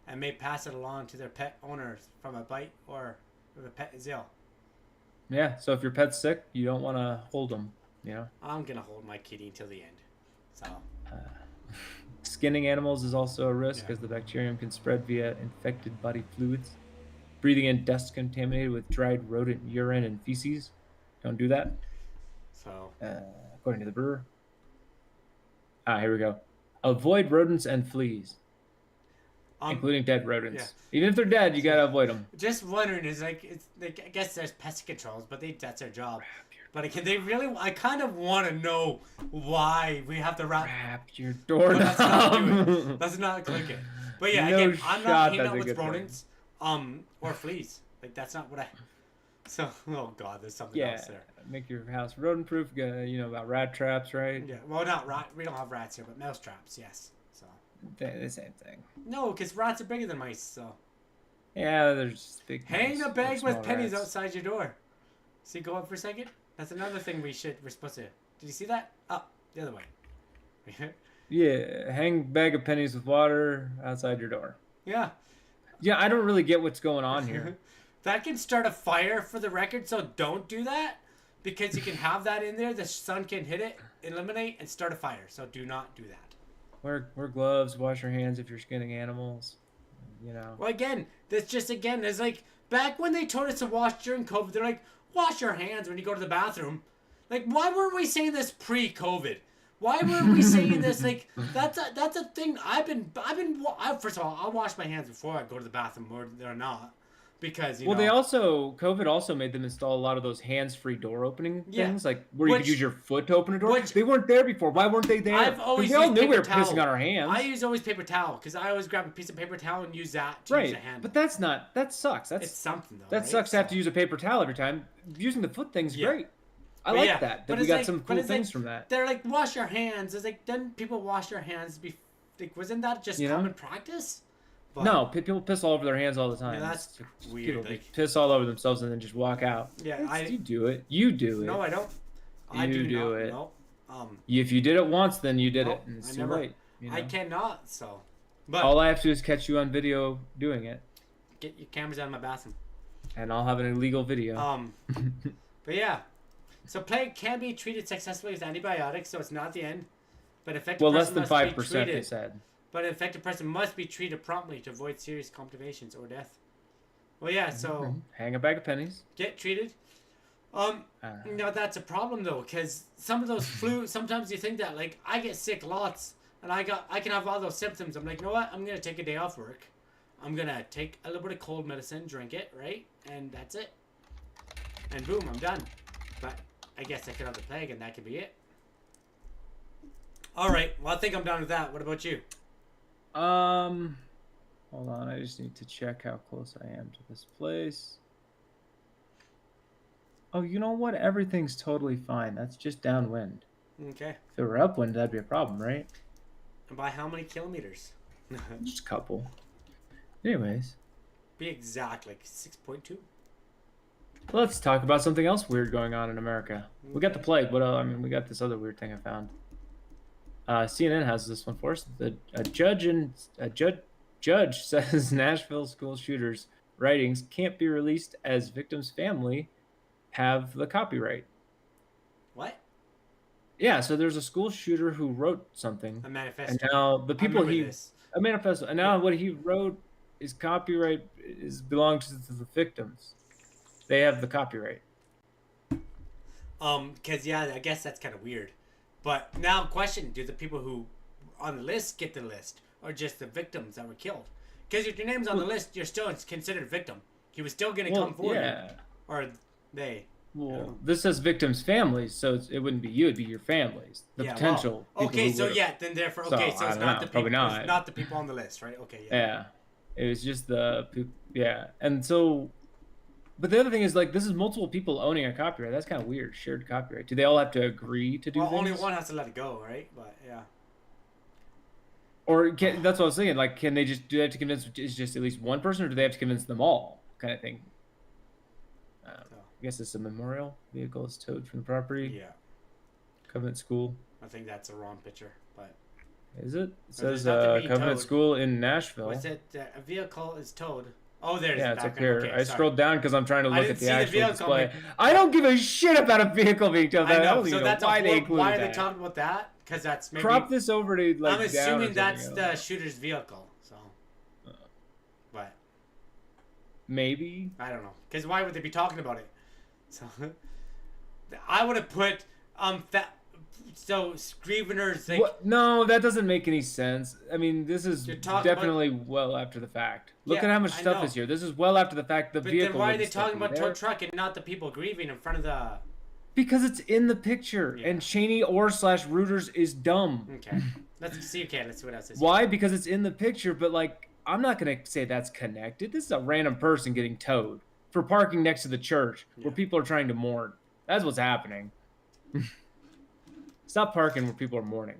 and may pass it along to their pet owners from a bite or if the pet is ill. Yeah, so if your pet's sick, you don't want to hold them, you know? I'm going to hold my kitty until the end. So. Skinning animals is also a risk as the bacterium can spread via infected body fluids. Breathing in dust contaminated with dried rodent urine and feces. Don't do that. So, according to the brewer. Here we go. Avoid rodents and fleas, including dead rodents. Yeah. Even if they're dead, you gotta avoid them. Just wondering, is like I guess there's pest controls, but that's their job. But can they really? I kind of want to know why we have to wrap your door. Let's not click it. But yeah, again, I'm not hanging out with rodents. Or fleas. Like that's not what I. So, oh god, there's something else there. Make your house rodent proof. You know about rat traps, right? Yeah. Well, not rat. We don't have rats here, but mouse traps, yes. So. The same thing. No, because rats are bigger than mice. So. Yeah, they're just big. Hang a bag with pennies outside your door. See, go up for a second. That's another thing we're supposed to. Did you see that? Up the other way. Yeah, hang bag of pennies with water outside your door. Yeah. Yeah, I don't really get what's going on here. That can start a fire for the record, so don't do that. Because you can have that in there, the sun can hit it, eliminate, and start a fire. So do not do that. Wear gloves, wash your hands if you're skinning animals. You know. Well, again, there's like, back when they told us to wash during COVID, they're like, wash your hands when you go to the bathroom. Like, why weren't we saying this pre-COVID? Why weren't we saying this? Like, that's a thing. First of all, I'll wash my hands before I go to the bathroom, or not, because you know. COVID also made them install a lot of those hands-free door opening things, like where you could use your foot to open a door. They weren't there before. Why weren't they there? I've always we all knew we were pissing on our hands. I use always paper towel because I always grab a piece of paper towel and use that to use a handle. But that sucks. It's something though. That sucks to have to use a paper towel every time. Using the foot thing's great. I like that. That we got some cool things from that. They're like, wash your hands. It's like, didn't people wash their hands like, wasn't that just common practice? But, no, people piss all over their hands all the time. Yeah, that's weird. People piss all over themselves and then just walk out. Yeah, you do it. You do it. No, I don't. I do it. No. If you did it once, then you did it. And it's too late. You know? I cannot. So, but all I have to do is catch you on video doing it. Get your cameras out of my bathroom. And I'll have an illegal video. But yeah. So plague can be treated successfully with antibiotics, so it's not the end. But affected less than 5%, they said. But an infected person must be treated promptly to avoid serious complications or death. Well, yeah, so hang a bag of pennies. Get treated. Now that's a problem though, because some of those flu. Sometimes you think that like I get sick lots, and I can have all those symptoms. I'm like, you know what? I'm gonna take a day off work. I'm gonna take a little bit of cold medicine, drink it, right, and that's it. And boom, I'm done. But I guess I could have the plague, and that could be it. All right. Well, I think I'm done with that. What about you? Hold on. I just need to check how close I am to this place. Oh, you know what? Everything's totally fine. That's just downwind. Okay. If it were upwind, that'd be a problem, right? And by how many kilometers? Just a couple. Anyways. Be exact, like 6.2. Let's talk about something else weird going on in America. Okay. We got the plague. What else? I mean, we got this other weird thing I found. CNN has this one for us. A judge says Nashville school shooters' writings can't be released as victim's family have the copyright. What? Yeah, so there's a school shooter who wrote something. A manifesto. And now the people a manifesto. And now what he wrote is copyright belongs to the victims. They have the copyright. Cause yeah, I guess that's kind of weird. But now, question: do the people who on the list get the list, or just the victims that were killed? Because if your name's on the list, you're still considered a victim. He was still gonna come forward. Yeah. Or they. Well, this says victims' families, so it wouldn't be you; it'd be your families. The potential. Well, okay, so yeah, then therefore, okay, so it's not the people, not. It's not the people on the list, right? Okay, yeah. Yeah, it was just and so. But the other thing is, like, this is multiple people owning a copyright. That's kind of weird. Shared copyright. Do they all have to agree to do things? Only one has to let it go, right? But yeah. Or that's what I was thinking. Like, can they do they have to convince just at least one person, or do they have to convince them all? Kind of thing. I guess it's a memorial vehicle is towed from the property. Yeah. Covenant School. I think that's a wrong picture, but. Is it? It says Covenant towed. School in Nashville. What's it? A vehicle is towed. Oh, there's yeah, it's up here. Okay, I scrolled down because I'm trying to look at the actual display. Like, I don't give a shit about a vehicle being towed. I know. So that's why they why are they talking about that? Because that's maybe. Crop this over to like. I'm assuming that's the shooter's vehicle. So. But. Maybe. I don't know. Because why would they be talking about it? So. I would have put so Scriveners. Like, no, that doesn't make any sense. I mean, this is definitely well after the fact. Look at how much stuff is here. This is well after the fact. The vehicle. Then why are they talking about tow truck and not the people grieving in front of the? Because it's in the picture, and Cheney /Reuters is dumb. Okay, let's see. Okay, let's see what else is. Why? Because it's in the picture, but like, I'm not gonna say that's connected. This is a random person getting towed for parking next to the church where people are trying to mourn. That's what's happening. Stop parking where people are mourning.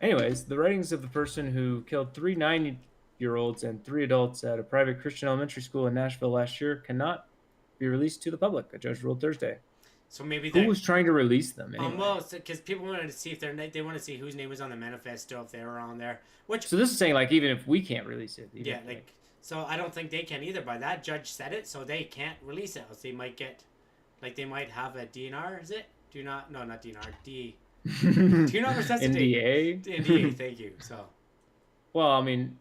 Anyways, the writings of the person who killed 3 9-year-olds and 3 adults at a private Christian elementary school in Nashville last year cannot be released to the public. A judge ruled Thursday. So maybe who was trying to release them? Anyway? Well, because people wanted to see if they want to see whose name was on the manifesto, if they were on there. So this is saying like even if we can't release it. Yeah, so I don't think they can either. By that judge said it, so they can't release it. Else they might get, like they might have a DNR. Is it? Not DNR. D. Do you not resuscitate? NDA. NDA. Thank you. So. Well, I mean,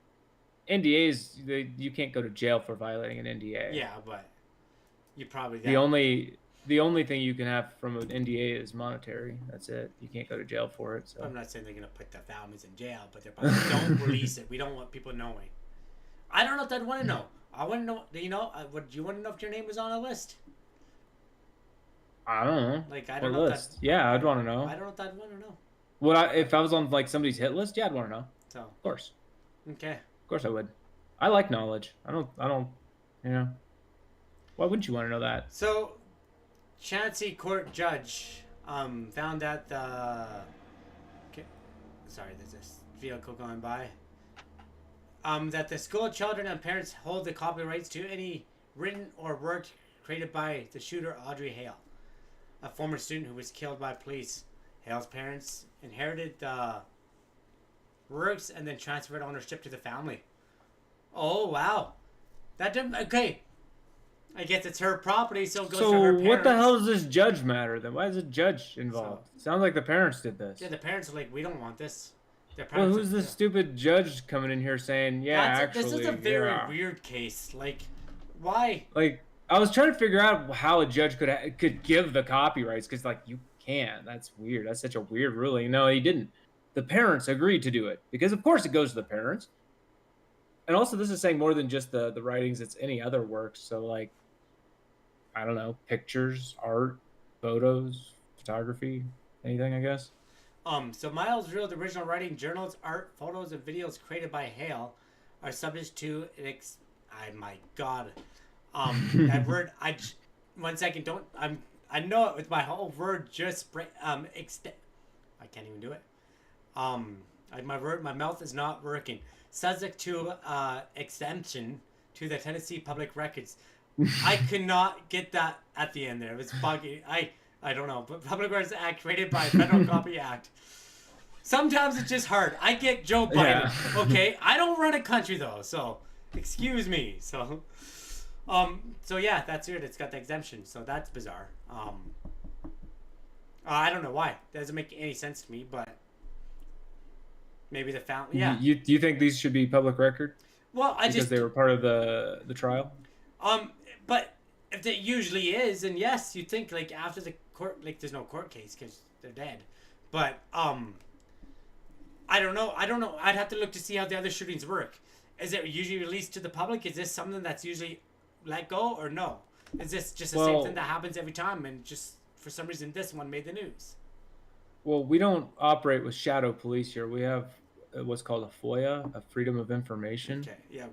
NDAs you can't go to jail for violating an NDA. Yeah, but you probably the only thing you can have from an NDA is monetary. That's it. You can't go to jail for it. So I'm not saying they're gonna put the families in jail, but they're probably don't release it. We don't want people knowing. I don't know if I'd want to know. I want to know. You know, would you want to know if your name was on a list? I don't know. Like I don't what know. List? Yeah, I'd want to know. I don't know if I'd want to know. Would if I was on like somebody's hit list? Yeah, I'd want to know. So of course. Okay. Of course I would. I like knowledge. I don't. You know. Why wouldn't you want to know that? So, Chancery Court judge found that the. Okay, sorry, there's this vehicle going by. That the school children and parents hold the copyrights to any written or work created by the shooter Audrey Hale, a former student who was killed by police. Hale's parents inherited the works and then transferred ownership to the family. Oh wow, that didn't okay. I guess it's her property, so it goes to her parents. So what the hell does this judge matter then? Why is a judge involved? Sounds like the parents did this. Yeah, the parents are like, we don't want this. Well, who's this stupid judge coming in here saying, this is a very weird case. Like, why? Like, I was trying to figure out how a judge could give the copyrights, because, like, you can't. That's weird. That's such a weird ruling. No, he didn't. The parents agreed to do it, because, of course, it goes to the parents. And also, this is saying more than just the writings. It's any other works. So, like, I don't know, pictures, art, photos, photography, anything, I guess. So Miles reeled original writing, journals, art, photos, and videos created by Hale are subject to my God. That word, 1 second, I know it with my whole word just, I can't even do it. My mouth is not working. Subject to, exemption to the Tennessee Public Records. I could not get that at the end there. It was buggy. I don't know, but Public Records Act created by Federal Copy Act. Sometimes it's just hard. I get Joe Biden. Yeah. Okay, I don't run a country though, so excuse me. So yeah, that's weird. It's got the exemption, so that's bizarre. I don't know why. It doesn't make any sense to me, but maybe the family. Yeah. Do you think these should be public record? Well, because they were part of the trial. But if it usually is, and yes, you'd think like after the court, like there's no court case because they're dead. But I don't know. I'd have to look to see how the other shootings work. Is it usually released to the public? Is this something that's usually let go or no? Is this just the same thing that happens every time and just for some reason this one made the news? Well, we don't operate with shadow police here. We have what's called a FOIA, a Freedom of Information. Okay, yeah.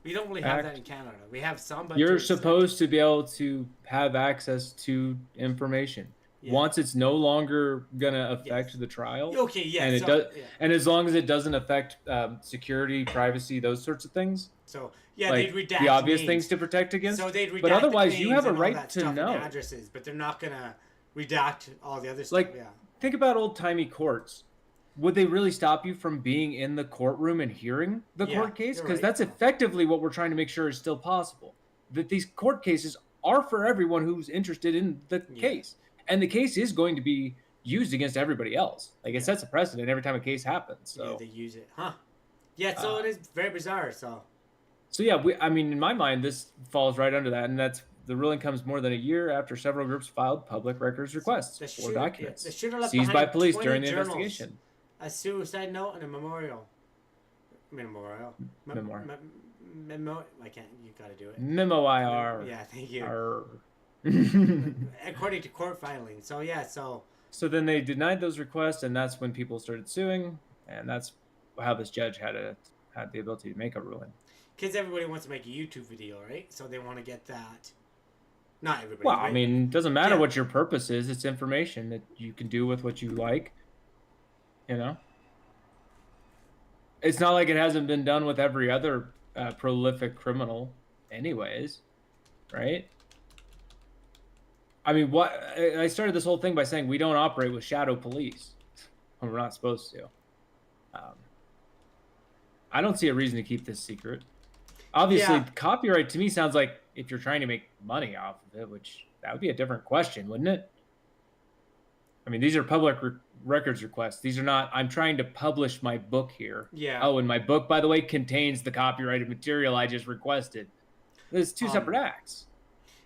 We don't really have that in Canada. We have some, but you're supposed to be able to have access to information. Yeah. Once it's no longer gonna affect the trial. Okay, yeah. And it does, and as long as it doesn't affect security, privacy, those sorts of things. So yeah, like, they'd redact the obvious names. things to protect against. So they'd redact but otherwise, you have a all right to know addresses, but they're not gonna redact all the other stuff. Like, yeah. Think about old-timey courts. Would they really stop you from being in the courtroom and hearing the court case? Because that's effectively what we're trying to make sure is still possible. That these court cases are for everyone who's interested in the case. And the case is going to be used against everybody else. Like, it sets a precedent every time a case happens. So. Yeah, they use it. Huh. Yeah, so it is very bizarre, So yeah, I mean, in my mind, this falls right under that. And that's the ruling comes more than a year after several groups filed public records requests or documents seized by police during the investigation. A suicide note and a memorial. Memoir. I can't. You gotta do it. Memoir. Yeah, thank you. According to court filing. So yeah, so then they denied those requests, and that's when people started suing, and that's how this judge had the ability to make a ruling. Because everybody wants to make a YouTube video, right? So they want to get that. Not everybody. Well, right? I mean, it doesn't matter what your purpose is. It's information that you can do with what you like. You know, it's not like it hasn't been done with every other prolific criminal, anyways, right? I mean, I started this whole thing by saying we don't operate with shadow police. We're not supposed to. I don't see a reason to keep this secret. Obviously, copyright to me sounds like if you're trying to make money off of it, which that would be a different question, wouldn't it? I mean, these are public records requests. These are not, I'm trying to publish my book here. Yeah. Oh, and my book, by the way, contains the copyrighted material I just requested. There's two separate acts.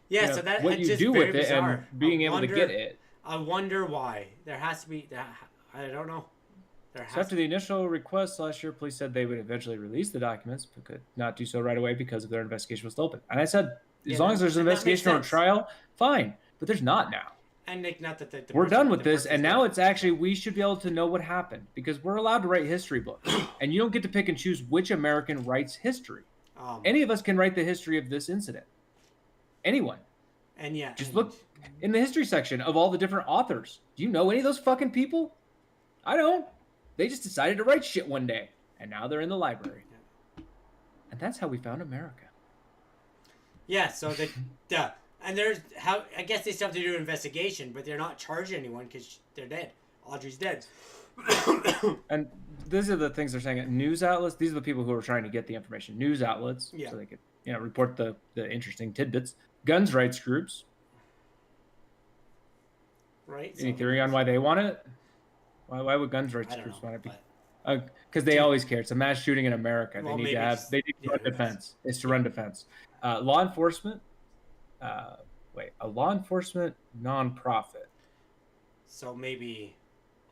Yeah, you know, so that what you do with it and being able to get it. I wonder why. There has to be, I don't know. So after the initial request last year, police said they would eventually release the documents, but could not do so right away because of their investigation was still open. And I said, as long as there's an investigation or a trial, fine. But there's not now. And Nick, not that we're done with this, and now it's actually, we should be able to know what happened because we're allowed to write history books, and you don't get to pick and choose which American writes history. Any of us can write the history of this incident. Anyone. And just look in the history section of all the different authors. Do you know any of those fucking people? I don't. They just decided to write shit one day, and now they're in the library. And that's how we found America. Yeah, so and there's I guess they still have to do an investigation, but they're not charging anyone because they're dead. Audrey's dead. And these are the things they're saying. News outlets, these are the people who are trying to get the information. News outlets, so they could report the interesting tidbits. Guns rights groups. Right. Any theory on why they want it? Why would guns rights groups want it? Because they always care. It's a mass shooting in America. They need to have. They need to run defense. It's to run defense. Law enforcement. A law enforcement nonprofit. So maybe,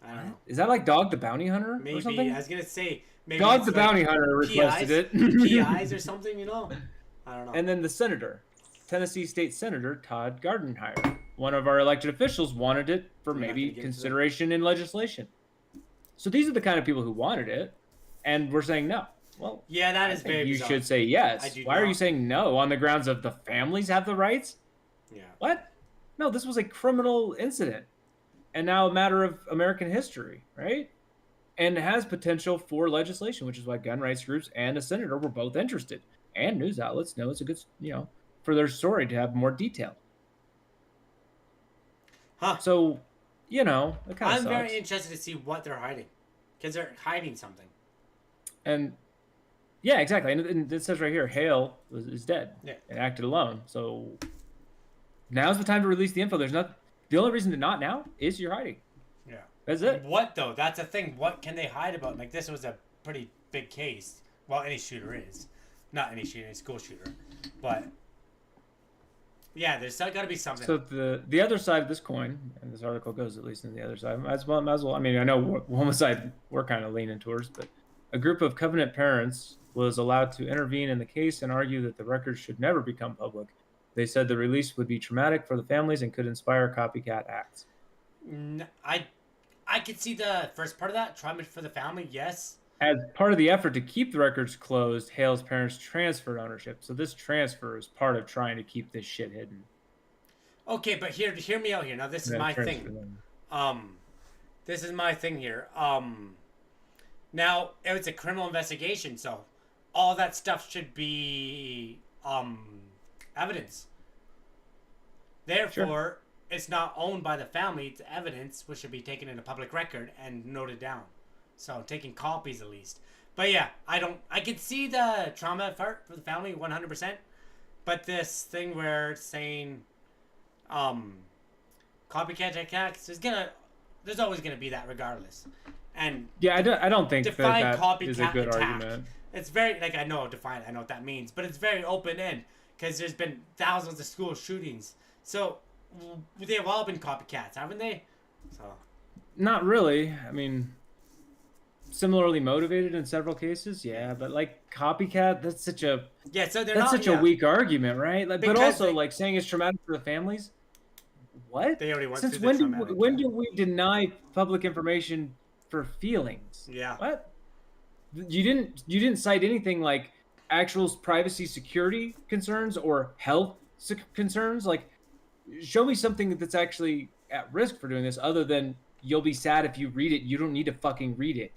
I don't know. Is that like Dog the Bounty Hunter? Maybe or something? I was gonna say maybe Dog the Bounty Hunter requested it. PIs or something, I don't know. And then the senator. Tennessee State Senator Todd Gardenhire. One of our elected officials wanted it for maybe consideration in legislation. So these are the kind of people who wanted it, and we're saying no. Well, yeah, that is very bizarre. You should say yes. Why not. are you saying no on the grounds of the families have the rights? Yeah. What? No, this was a criminal incident, and now a matter of American history, right? And has potential for legislation, which is why gun rights groups and a senator were both interested, and news outlets know it's a good, for their story to have more detail. Huh. So, it kind of I'm sucks. very interested to see what they're hiding, because they're hiding something. And yeah, exactly. And it says right here, Hale is dead and acted alone. So now's the time to release the info. There's not. The only reason to not now is you're hiding. Yeah. That's it. What though? That's the thing. What can they hide about? Like, this was a pretty big case. Well, any shooter is. Not any shooter, any school shooter. But yeah, there's got to be something. So the other side of this coin, and this article goes at least in the other side. Might as well. I mean, I know one side we're kind of leaning towards, but a group of Covenant parents was allowed to intervene in the case and argue that the records should never become public. They said the release would be traumatic for the families and could inspire copycat acts. I could see the first part of that. Trauma for the family, yes. As part of the effort to keep the records closed, Hale's parents transferred ownership. So this transfer is part of trying to keep this shit hidden. Okay, but hear me out here. Now this is my thing. This is my thing here. Now it was a criminal investigation, so all that stuff should be evidence. Therefore, it's not owned by the family. It's evidence which should be taken into public record and noted down. So taking copies at least. But yeah, I can see the trauma part for the family 100%. But this thing where it's saying copycat attacks there's always gonna be that regardless. And yeah, I don't think that is a good attack. argument. It's very I know what that means, but it's very open end because there's been thousands of school shootings. So they've all been copycats, haven't they? So not really. I mean, similarly motivated in several cases, yeah, but like copycat, that's such a a weak argument, right? Like, but also like saying it's traumatic for the families. What? They already went Since through when do we deny public information for feelings? Yeah. What? You didn't cite anything like actual privacy security concerns or health concerns. Like, show me something that's actually at risk for doing this other than you'll be sad if you read it. You don't need to fucking read it.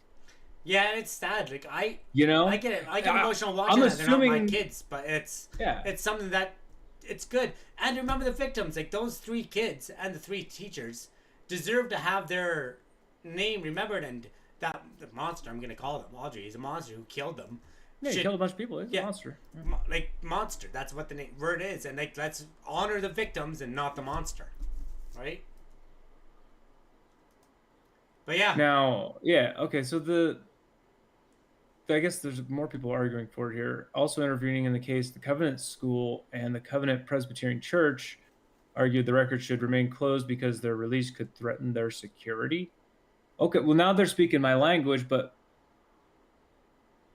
Yeah, it's sad. Like I get it. I get emotional watching that. They're not my kids, but it's something that it's good. And remember the victims, like those 3 kids and the 3 teachers deserve to have their name remembered. And that the monster, I'm gonna call them, Audrey, is a monster who killed them. Yeah, he killed a bunch of people. He's a monster. Yeah. Like monster. That's what the word is. And like let's honor the victims and not the monster, right? But yeah. Now, yeah, okay. So I guess there's more people arguing for it here. Also intervening in the case, the Covenant School and the Covenant Presbyterian Church argued the record should remain closed because their release could threaten their security. Okay, well now they're speaking my language, but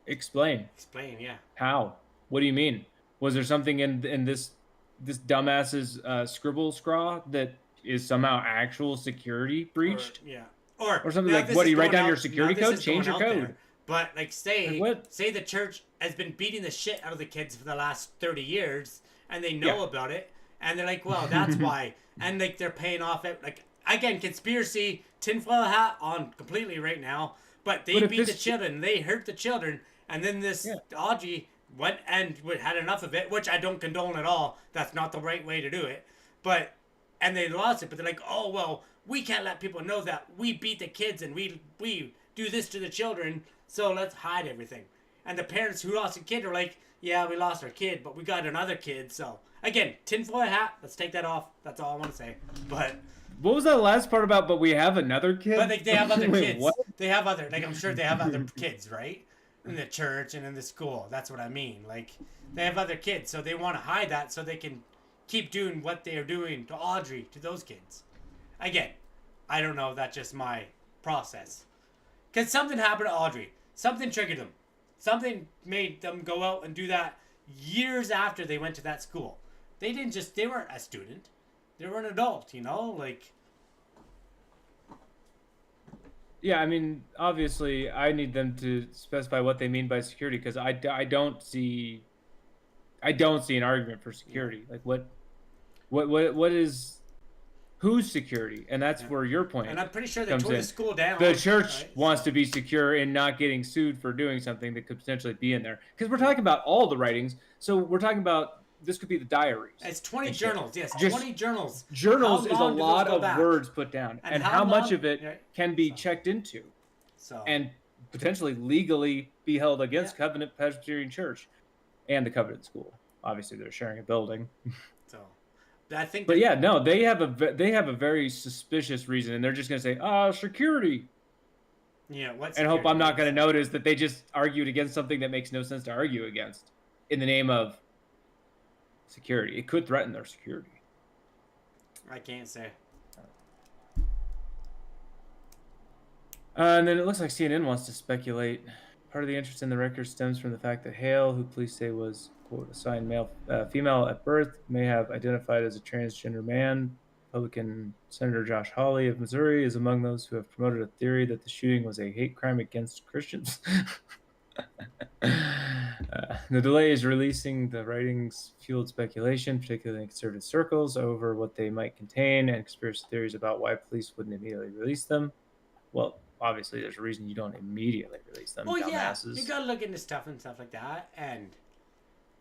explain. Explain, yeah. How? What do you mean? Was there something in this dumbass's scribble scraw that is somehow actual security breached? Or something like, what, do you write down your security code? Change your code. There. But like say the church has been beating the shit out of the kids for the last 30 years and they know about it and they're like, well, that's why. And like they're paying off it. Like, again, conspiracy, tinfoil hat on completely right now. But they beat the children. They hurt the children. And then this Audrey went and had enough of it, which I don't condone at all. That's not the right way to do it. And they lost it. But they're like, oh, well, we can't let people know that we beat the kids and we do this to the children. So let's hide everything. And the parents who lost a kid are like, yeah, we lost our kid, but we got another kid. So again, tinfoil hat. Let's take that off. That's all I want to say. But what was that last part about? But we have another kid. But they have other kids. What? They have other. Like, I'm sure they have other kids, right? In the church and in the school. That's what I mean. Like, they have other kids, so they want to hide that so they can keep doing what they are doing to Audrey, to those kids. Again, I don't know. That's just my process. Because something happened to Audrey. Something triggered them. Something made them go out and do that years after they went to that school. They weren't a student. They were an adult, you know? Like... Yeah, I mean, obviously, I need them to specify what they mean by security, because I don't see an argument for security. Like, what is... Who's security? And that's where your point And I'm pretty sure they comes tore in. the school down. The church right? wants to be secure in not getting sued for doing something that could potentially be in there. Because we're talking about all the writings. So we're talking about, this could be the diaries. It's 20 journals, yes. Just 20 journals. Journals is a long do those lot go of back? words put down. And And how how much long- of it Right. can be checked into. So And potentially legally be held against Covenant Presbyterian Church and the Covenant School. Obviously, they're sharing a building. so I think But yeah, no, they have a very suspicious reason, and they're just going to say, security. yeah, what's And hope I'm not going to notice that they just argued against something that makes no sense to argue against in the name of security. It could threaten their security. I can't say. And then it looks like CNN wants to speculate. Part of the interest in the record stems from the fact that Hale, who police say was, quote, assigned female at birth, may have identified as a transgender man. Republican Senator Josh Hawley of Missouri is among those who have promoted a theory that the shooting was a hate crime against Christians. The delay is releasing the writings fueled speculation, particularly in conservative circles, over what they might contain and conspiracy theories about why police wouldn't immediately release them. Well, obviously, there's a reason you don't immediately release them. Well, dumbasses. yeah, you gotta look into stuff and stuff like that. And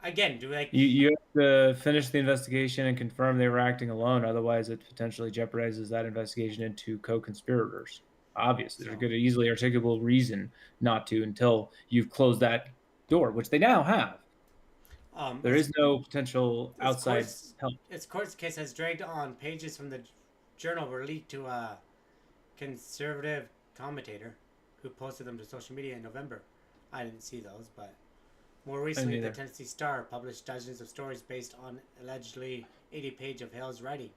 again, you have to finish the investigation and confirm they were acting alone. Otherwise, it potentially jeopardizes that investigation into co-conspirators. Obviously, there's a good, easily articulable reason not to until you've closed that door, which they now have. There is no potential outside help. Its court case has dragged on. Pages from the journal were leaked to a conservative commentator who posted them to social media in November. I didn't see those, but more recently, the Tennessee Star published dozens of stories based on allegedly 80 pages of Hale's writing,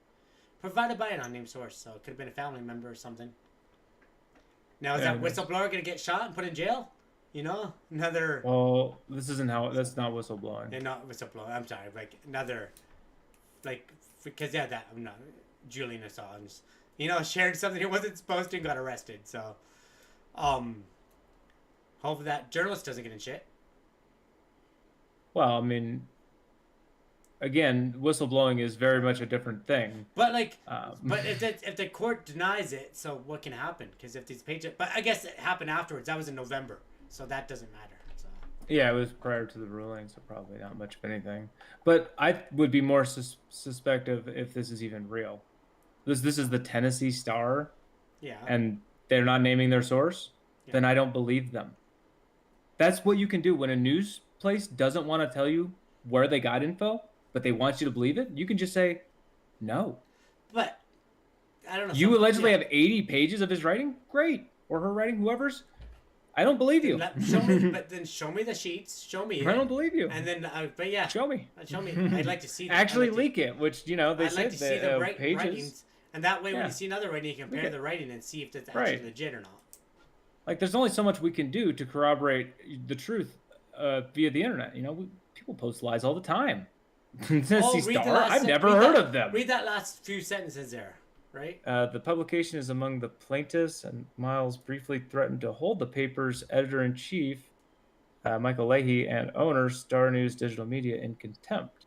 provided by an unnamed source, so it could have been a family member or something. Now, is that whistleblower going to get shot and put in jail? You know, another... Well, that's not whistleblowing. And not whistleblower, I'm sorry, like another... Like, because, I'm not... Julian Assange, you know, shared something he wasn't supposed to and got arrested, so... Hopefully that journalist doesn't get in shit. Well, I mean... Again, whistleblowing is very much a different thing. But but if the court denies it, so what can happen? Because if these pages, but I guess it happened afterwards. That was in November, so that doesn't matter. So. Yeah, it was prior to the ruling, so probably not much of anything. But I would be more suspective if this is even real. This is the Tennessee Star. Yeah. And they're not naming their source. Yeah. Then I don't believe them. That's what you can do when a news place doesn't want to tell you where they got info, but they want you to believe it. You can just say, no. But, I don't know. You allegedly have 80 pages of his writing? Great. Or her writing, whoever's. I don't believe you. But then show me the sheets. Show me it. I don't believe you. And then, but yeah. Show me. Show me. I'd like to see that. Actually leak it, which, they I'd said like to see the pages. writings. And that way, when you see another writing, you compare the writing and see if it's actually legit or not. Like, there's only so much we can do to corroborate the truth via the internet. People post lies all the time. Tennessee Star? I've never heard of them. Read that last few sentences there, right? The publication is among the plaintiffs, and Miles briefly threatened to hold the paper's editor-in-chief, Michael Leahy, and owner, Star News Digital Media, in contempt.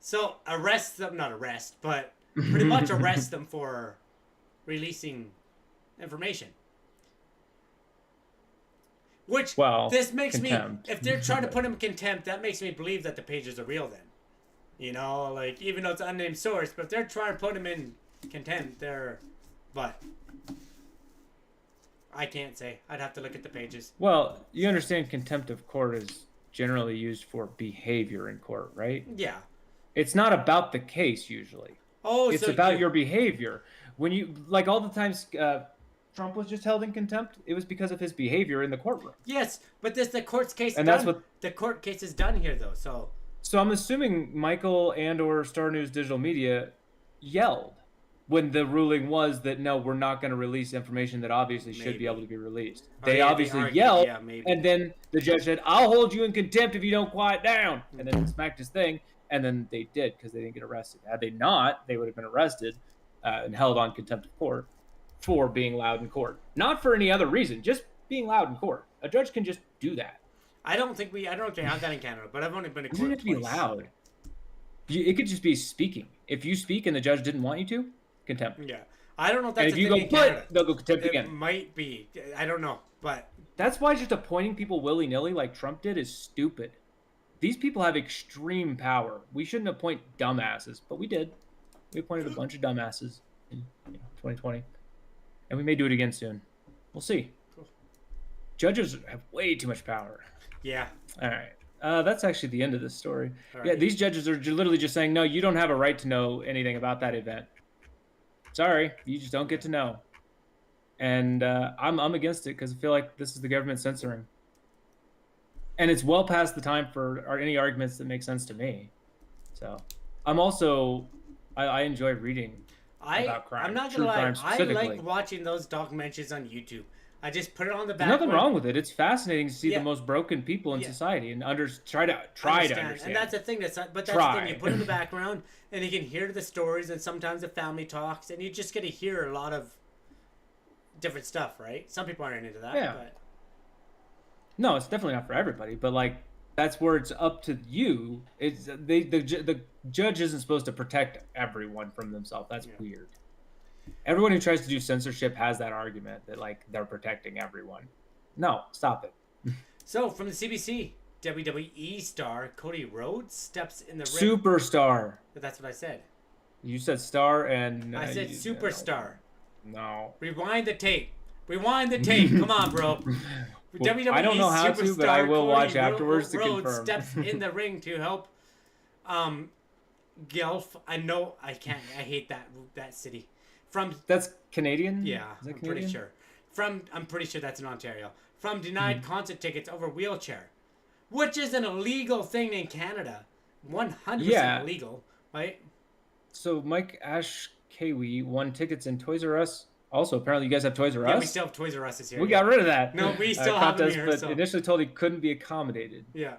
So, but pretty much arrest them for releasing information. Which, this makes contempt. If they're trying to put him in contempt, that makes me believe that the pages are real then. Even though it's an unnamed source, but if they're trying to put him in contempt, but I can't say. I'd have to look at the pages. Well, you understand contempt of court is generally used for behavior in court, right? Yeah. It's not about the case usually. Oh, it's about your behavior. When you, like all the times Trump was just held in contempt, it was because of his behavior in the courtroom. Yes, but the court's case and that's what the court case is done here though. So I'm assuming Michael and or Star News Digital Media yelled when the ruling was that no, we're not going to release information that obviously should be able to be released. They obviously yelled, and then the judge said, "I'll hold you in contempt if you don't quiet down," and then smacked his thing. And then they did because they didn't get arrested. Had they not, they would have been arrested and held on contempt of court for being loud in court. Not for any other reason, just being loud in court. A judge can just do that. I don't think they have that in Canada, but I've only been to It doesn't court have to be twice. loud. It could just be speaking. If you speak and the judge didn't want you to, contempt. Yeah. I don't know if And that's if a you thing go in Canada. they'll go contempt It again. might be. I don't know, but That's why just appointing people willy-nilly like Trump did is stupid. These people have extreme power. We shouldn't appoint dumbasses, but we did. We appointed a bunch of dumbasses in 2020. And we may do it again soon. We'll see. Cool. Judges have way too much power. Yeah. All right. That's actually the end of this story. All Yeah, right. these judges are literally just saying, no, you don't have a right to know anything about that event. Sorry, you just don't get to know. And I'm against it because I feel like this is the government censoring. And it's well past the time for any arguments that make sense to me. So I'm also, I enjoy reading about crime. I'm not true gonna lie. crime I specifically. like watching those documentaries on YouTube. I just put it on the There's back. nothing wrong with it. It's fascinating to see Yeah. the most broken people in Yeah. society and try to understand. And that's the thing. But that's the Try. thing. You put it in the background, and you can hear the stories, and sometimes the family talks, and you just get to hear a lot of different stuff, right? Some people aren't into that. Yeah. But No, it's definitely not for everybody, but like that's where it's up to you. It's the judge isn't supposed to protect everyone from themselves. That's weird. Everyone who tries to do censorship has that argument that like they're protecting everyone. No, stop it. So from the CBC, WWE star Cody Rhodes steps in the ring. Superstar. But that's what I said. You said star and I said superstar. No. Rewind the tape. Rewind the tape. Come on, bro. WWE I don't know how to, but I will superstar watch Cody afterwards to Rhodes confirm. steps in the ring to help Guelph. I know I can't. I hate that city. That's Canadian? Yeah, Is that I'm pretty Canadian? sure. I'm pretty sure that's in Ontario. From denied concert tickets over wheelchair, which is an illegal thing in Canada. 100% illegal, right? So Mike Ashkawi won tickets in Toys R Us. Also, apparently you guys have Toys R Us? Yeah, we still have Toys R Us this year. We got rid of that. No, we still have them here. But So. initially told he couldn't be accommodated. Yeah.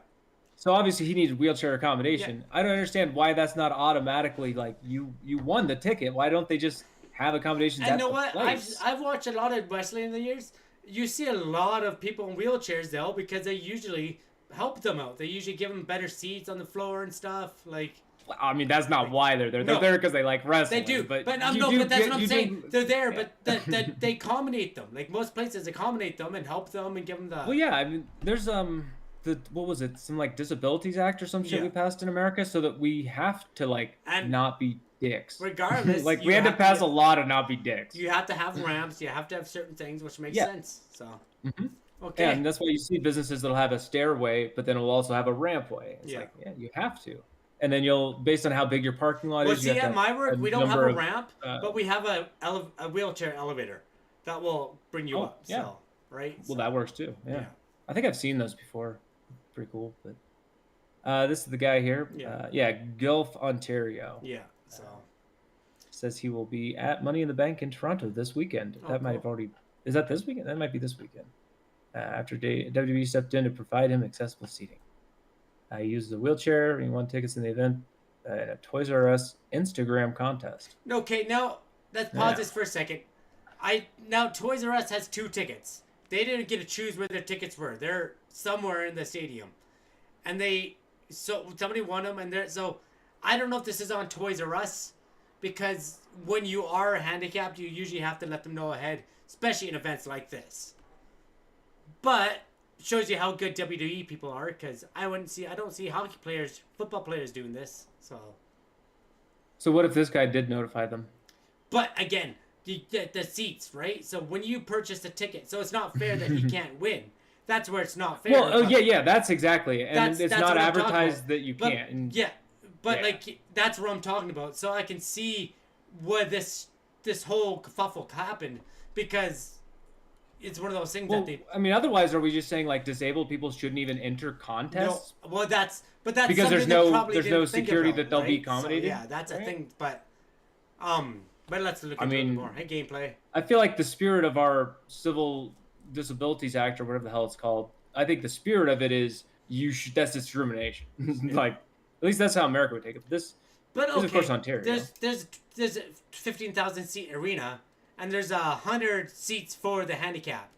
So obviously he needed wheelchair accommodation. Yeah. I don't understand why that's not automatically like you won the ticket. Why don't they just have accommodations And at you know the what? place? I've watched a lot of wrestling in the years. You see a lot of people in wheelchairs though because they usually help them out. They usually give them better seats on the floor and stuff. Like. I mean, that's not why they're there. They're No. there because they like wrestling. They do, but you no, do but that's get- what I'm you saying. do- They're there, yeah. but they accommodate them. Like most places, accommodate them and help them and give them the. Well, yeah, I mean, there's what was it? Some like Disabilities Act or some shit Yeah. we passed in America, so that we have to like And not be dicks. regardless, like you we had to have pass a law to not be dicks. You have to have ramps. You have to have certain things, which makes Yeah. sense. So. Mhm. Okay. Yeah, and that's why you see businesses that'll have a stairway, but then it'll also have a rampway. It's Yeah. like, yeah, you have to. And then you'll, based on how big your parking lot Well, is, you see, have at to my work, we don't have number a of, ramp, but we have a wheelchair elevator that will bring you Oh, up. yeah. So, right? Well, that works too. Yeah. I think I've seen those before. Pretty cool. But this is the guy here. Yeah. Guelph, Ontario. Yeah. So. Says he will be at Money in the Bank in Toronto this weekend. Oh, That might cool. have already. Is that this weekend? That might be this weekend. After WWE stepped in to provide him accessible seating. He uses a wheelchair. He won tickets in the event in a Toys R Us Instagram contest. Okay, now let's pause Yeah. this for a second. Now Toys R Us has 2 tickets. They didn't get to choose where their tickets were. They're somewhere in the stadium, and somebody won them, and so I don't know if this is on Toys R Us, because when you are handicapped, you usually have to let them know ahead, especially in events like this. But shows you how good WWE people are, because I don't see football players doing this. So what if this guy did notify them? But again, the seats, right? So when you purchase a ticket, so it's not fair that he can't win. That's where it's not fair. Well, yeah, that's exactly it. And it's that's not what I'm talking advertised about. that you But- can't. And Yeah, but Yeah. like that's what I'm talking about. So I can see where this whole kerfuffle happened, because it's one of those things well, that they. I mean, otherwise, are we just saying like disabled people shouldn't even enter contests? No, well, that's Because something there's they no- probably there's didn't no think security about, that they'll be right? accommodated, So, yeah, that's a right? thing. But let's look I into it mean- more. Hey, gameplay. I feel like the spirit of our Civil Disabilities Act, or whatever the hell it's called, I think the spirit of it is that's discrimination. Like, At least that's how America would take it. But this But is, of course, okay, Ontario. there's a 15,000 seat arena, and there's 100 seats for the handicap.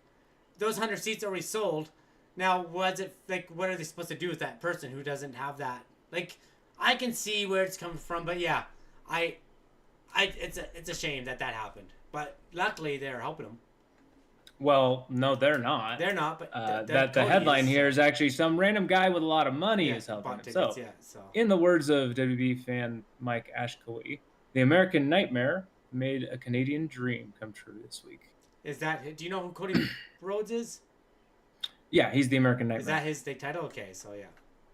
Those 100 seats already sold. Now, was it like what are they supposed to do with that person who doesn't have that? Like, I can see where it's coming from, but yeah, it's a shame that happened. But luckily, they're helping them. Well, no, they're not. They're not, but the headline here is actually some random guy with a lot of money is helping him. Tickets, So, in the words of WB fan Mike Ashkowee, the American Nightmare made a Canadian dream come true this week. Is that? Do you know who Cody Rhodes is? Yeah, he's the American Nightmare. Is that his title? Okay, so yeah.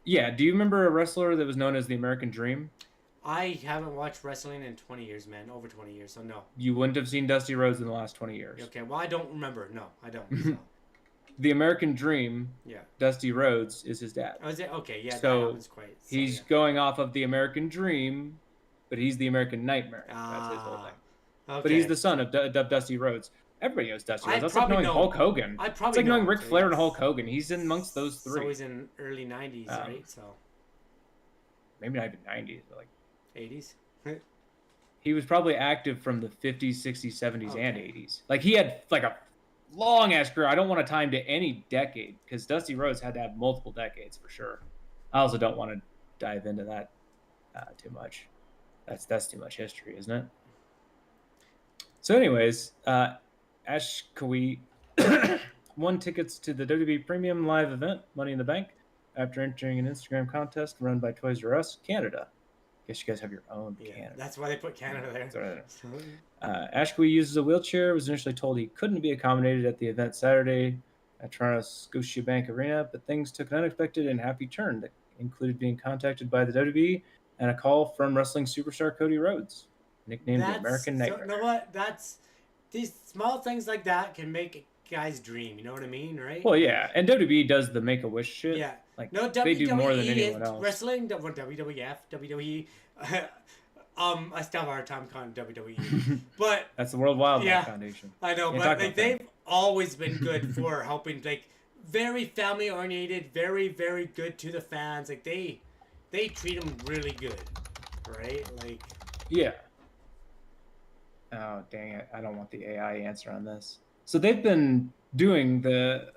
Yeah. Do you remember a wrestler that was known as the American Dream? I haven't watched wrestling in 20 years, man. Over 20 years, so no. You wouldn't have seen Dusty Rhodes in the last 20 years. Okay, well, I don't remember. No, I don't. So. The American Dream, Dusty Rhodes, is his dad. Oh, is it? Okay, yeah, so that happens quite. So, he's going off of the American Dream, but he's the American Nightmare. That's his whole thing. Okay. But he's the son of Dusty Rhodes. Everybody knows Dusty Rhodes. That's like knowing Hulk Hogan. I probably it's like knowing Ric Flair and Hulk Hogan. He's in amongst those three. So he's in early 90s, right? So maybe not even 90s, but like 80s. He was probably active from the 50s, 60s, 70s, and 80s. Like he had like a long ass career. I don't want to time to any decade because Dusty Rhodes had to have multiple decades for sure. I also don't want to dive into that too much. That's too much history, isn't it? So, anyways, Ash Kawhi won tickets to the WWE Premium Live event, Money in the Bank, after entering an Instagram contest run by Toys R Us Canada. Guess you guys have your own Canada. That's why they put Canada there. Ash Kawhi uses a wheelchair. Was initially told he couldn't be accommodated at the event Saturday at Toronto's Scotiabank Arena, but things took an unexpected and happy turn that included being contacted by the WWE and a call from wrestling superstar Cody Rhodes, nicknamed the American Nightmare. You know what? These small things like that can make a guy's dream. You know what I mean, right? Well, yeah, and WWE does the Make-A-Wish shit. Yeah. Like, no, they do more than anyone else. Wrestling, WWF, WWE. I still have a hard time calling WWE, but that's the World Wildlife Foundation. I know, but like they've always been good for helping, like very family oriented, very very good to the fans. Like they treat them really good, right? Like yeah. Oh dang it! I don't want the AI answer on this. So they've been doing the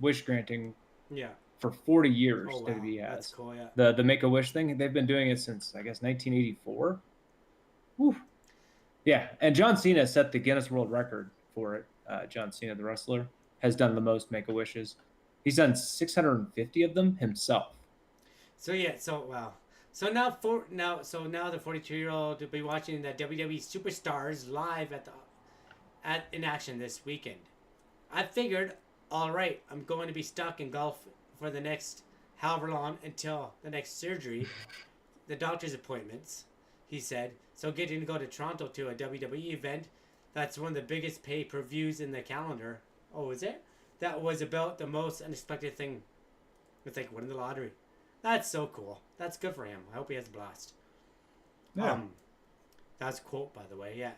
wish granting. Yeah. For 40 years, oh, wow. WWE has. That's cool, yeah. The Make-A-Wish thing, they've been doing it since, I guess, 1984. Whew. Yeah, and John Cena set the Guinness World Record for it. John Cena, the wrestler, has done the most Make-A-Wishes. He's done 650 of them himself. So yeah, wow. So now the 42-year-old will be watching the WWE Superstars live in action this weekend. I figured, all right, I'm going to be stuck in golf for the next however long until the next surgery, the doctor's appointments, he said. So getting to go to Toronto to a WWE event, that's one of the biggest pay-per-views in the calendar. Oh, is it? That was about the most unexpected thing. It's like winning the lottery. That's so cool. That's good for him. I hope he has a blast. Yeah. That's a quote, by the way, yeah.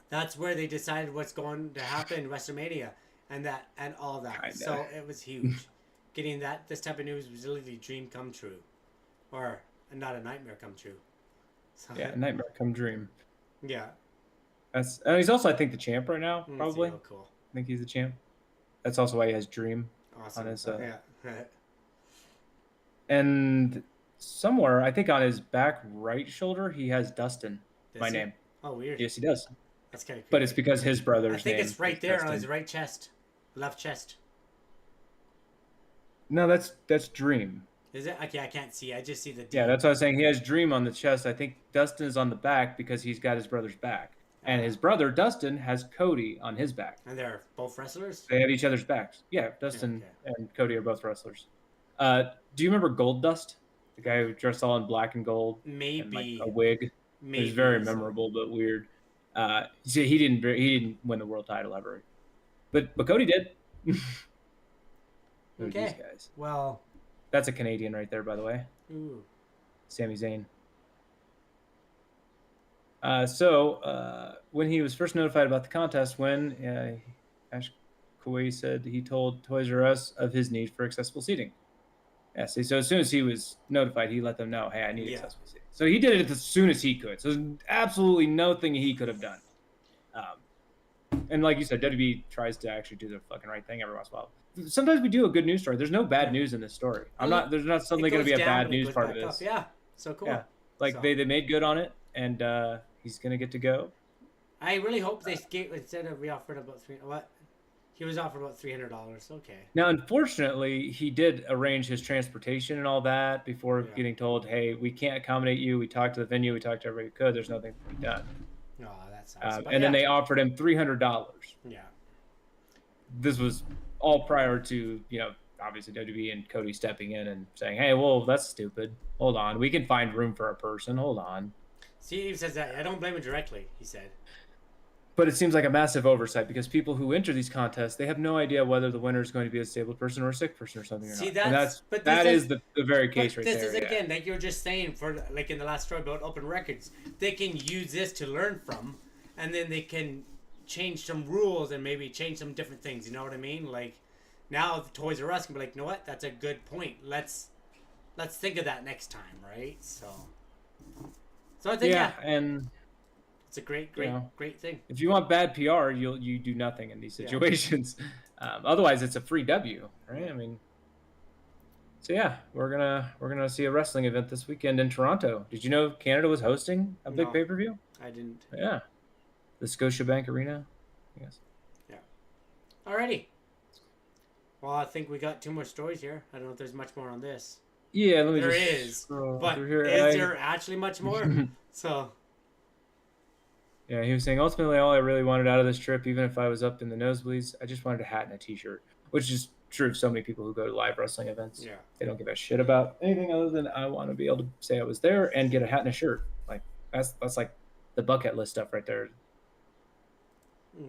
That's where they decided what's going to happen in WrestleMania. And all that. Kinda. So it was huge. Getting this type of news was literally a dream come true. Or not a nightmare come true. So, yeah, a nightmare come dream. Yeah. And he's also, I think, the champ right now, probably. Oh, cool. I think he's the champ. That's also why he has Dream on his... yeah. And somewhere, I think on his back right shoulder, he has Dustin, my name. Oh, weird. Yes, he does. That's kind of creepy. But it's because his brother's name. I think it's right there Dustin. On his right chest. Left chest. No, that's Dream. Is it? Okay, I can't see. I just see the D. Yeah, that's what I was saying. He has Dream on the chest. I think Dustin is on the back because he's got his brother's back. And his brother, Dustin, has Cody on his back. And they're both wrestlers? They have each other's backs. Yeah, Dustin and Cody are both wrestlers. Do you remember Gold Dust? The guy who dressed all in black and gold? Maybe. And like a wig. Maybe. It was very memorable, but weird. He didn't win the world title ever. But Cody did. Okay. These guys. Well. That's a Canadian right there, by the way. Ooh. Sami Zayn. So when he was first notified about the contest, Ash Kawhi said he told Toys R Us of his need for accessible seating. Yeah, see, so as soon as he was notified, he let them know, hey, I need Yeah. accessible seating. So he did it as soon as he could. So there's absolutely nothing he could have done. And like you said, WB tries to actually do the fucking right thing every once in a while. Sometimes we do a good news story. There's no bad news in this story. There's not suddenly going to be a bad news part of this. Yeah, so cool. Yeah, like they made good on it, and he's going to get to go. I really hope they instead of we offered about he was offered about $300. Okay. Now, unfortunately, he did arrange his transportation and all that before getting told, hey, we can't accommodate you. We talked to the venue. We talked to everybody who could. There's nothing to be done. Oh, that sucks. And then they offered him $300. Yeah. This was all prior to, obviously WWE and Cody stepping in and saying, hey, well, that's stupid. Hold on. We can find room for a person. Hold on. Steve says that. I don't blame him directly, he said. But it seems like a massive oversight because people who enter these contests, they have no idea whether the winner is going to be a disabled person or a sick person or something or not. That is the very case right there. This is, again, like you were just saying, for like in the last story about open records, they can use this to learn from, and then they can change some rules and maybe change some different things. You know what I mean? Like, now the Toys R Us can be like, you know what? That's a good point. Let's think of that next time, right? So I think and it's a great thing. If you want bad PR, you do nothing in these situations. Otherwise, it's a free W, right? I mean, so yeah, we're gonna see a wrestling event this weekend in Toronto. Did you know Canada was hosting a big pay-per-view? I didn't. Yeah, the Scotiabank Arena. Yes. Yeah. Alrighty. Well, I think we got 2 more stories here. I don't know if there's much more on this. Yeah, there is. But is there actually much more? So. Yeah, he was saying, ultimately, all I really wanted out of this trip, even if I was up in the nosebleeds, I just wanted a hat and a T-shirt, which is true of so many people who go to live wrestling events. Yeah. They don't give a shit about anything other than I want to be able to say I was there and get a hat and a shirt. Like, that's like the bucket list stuff right there.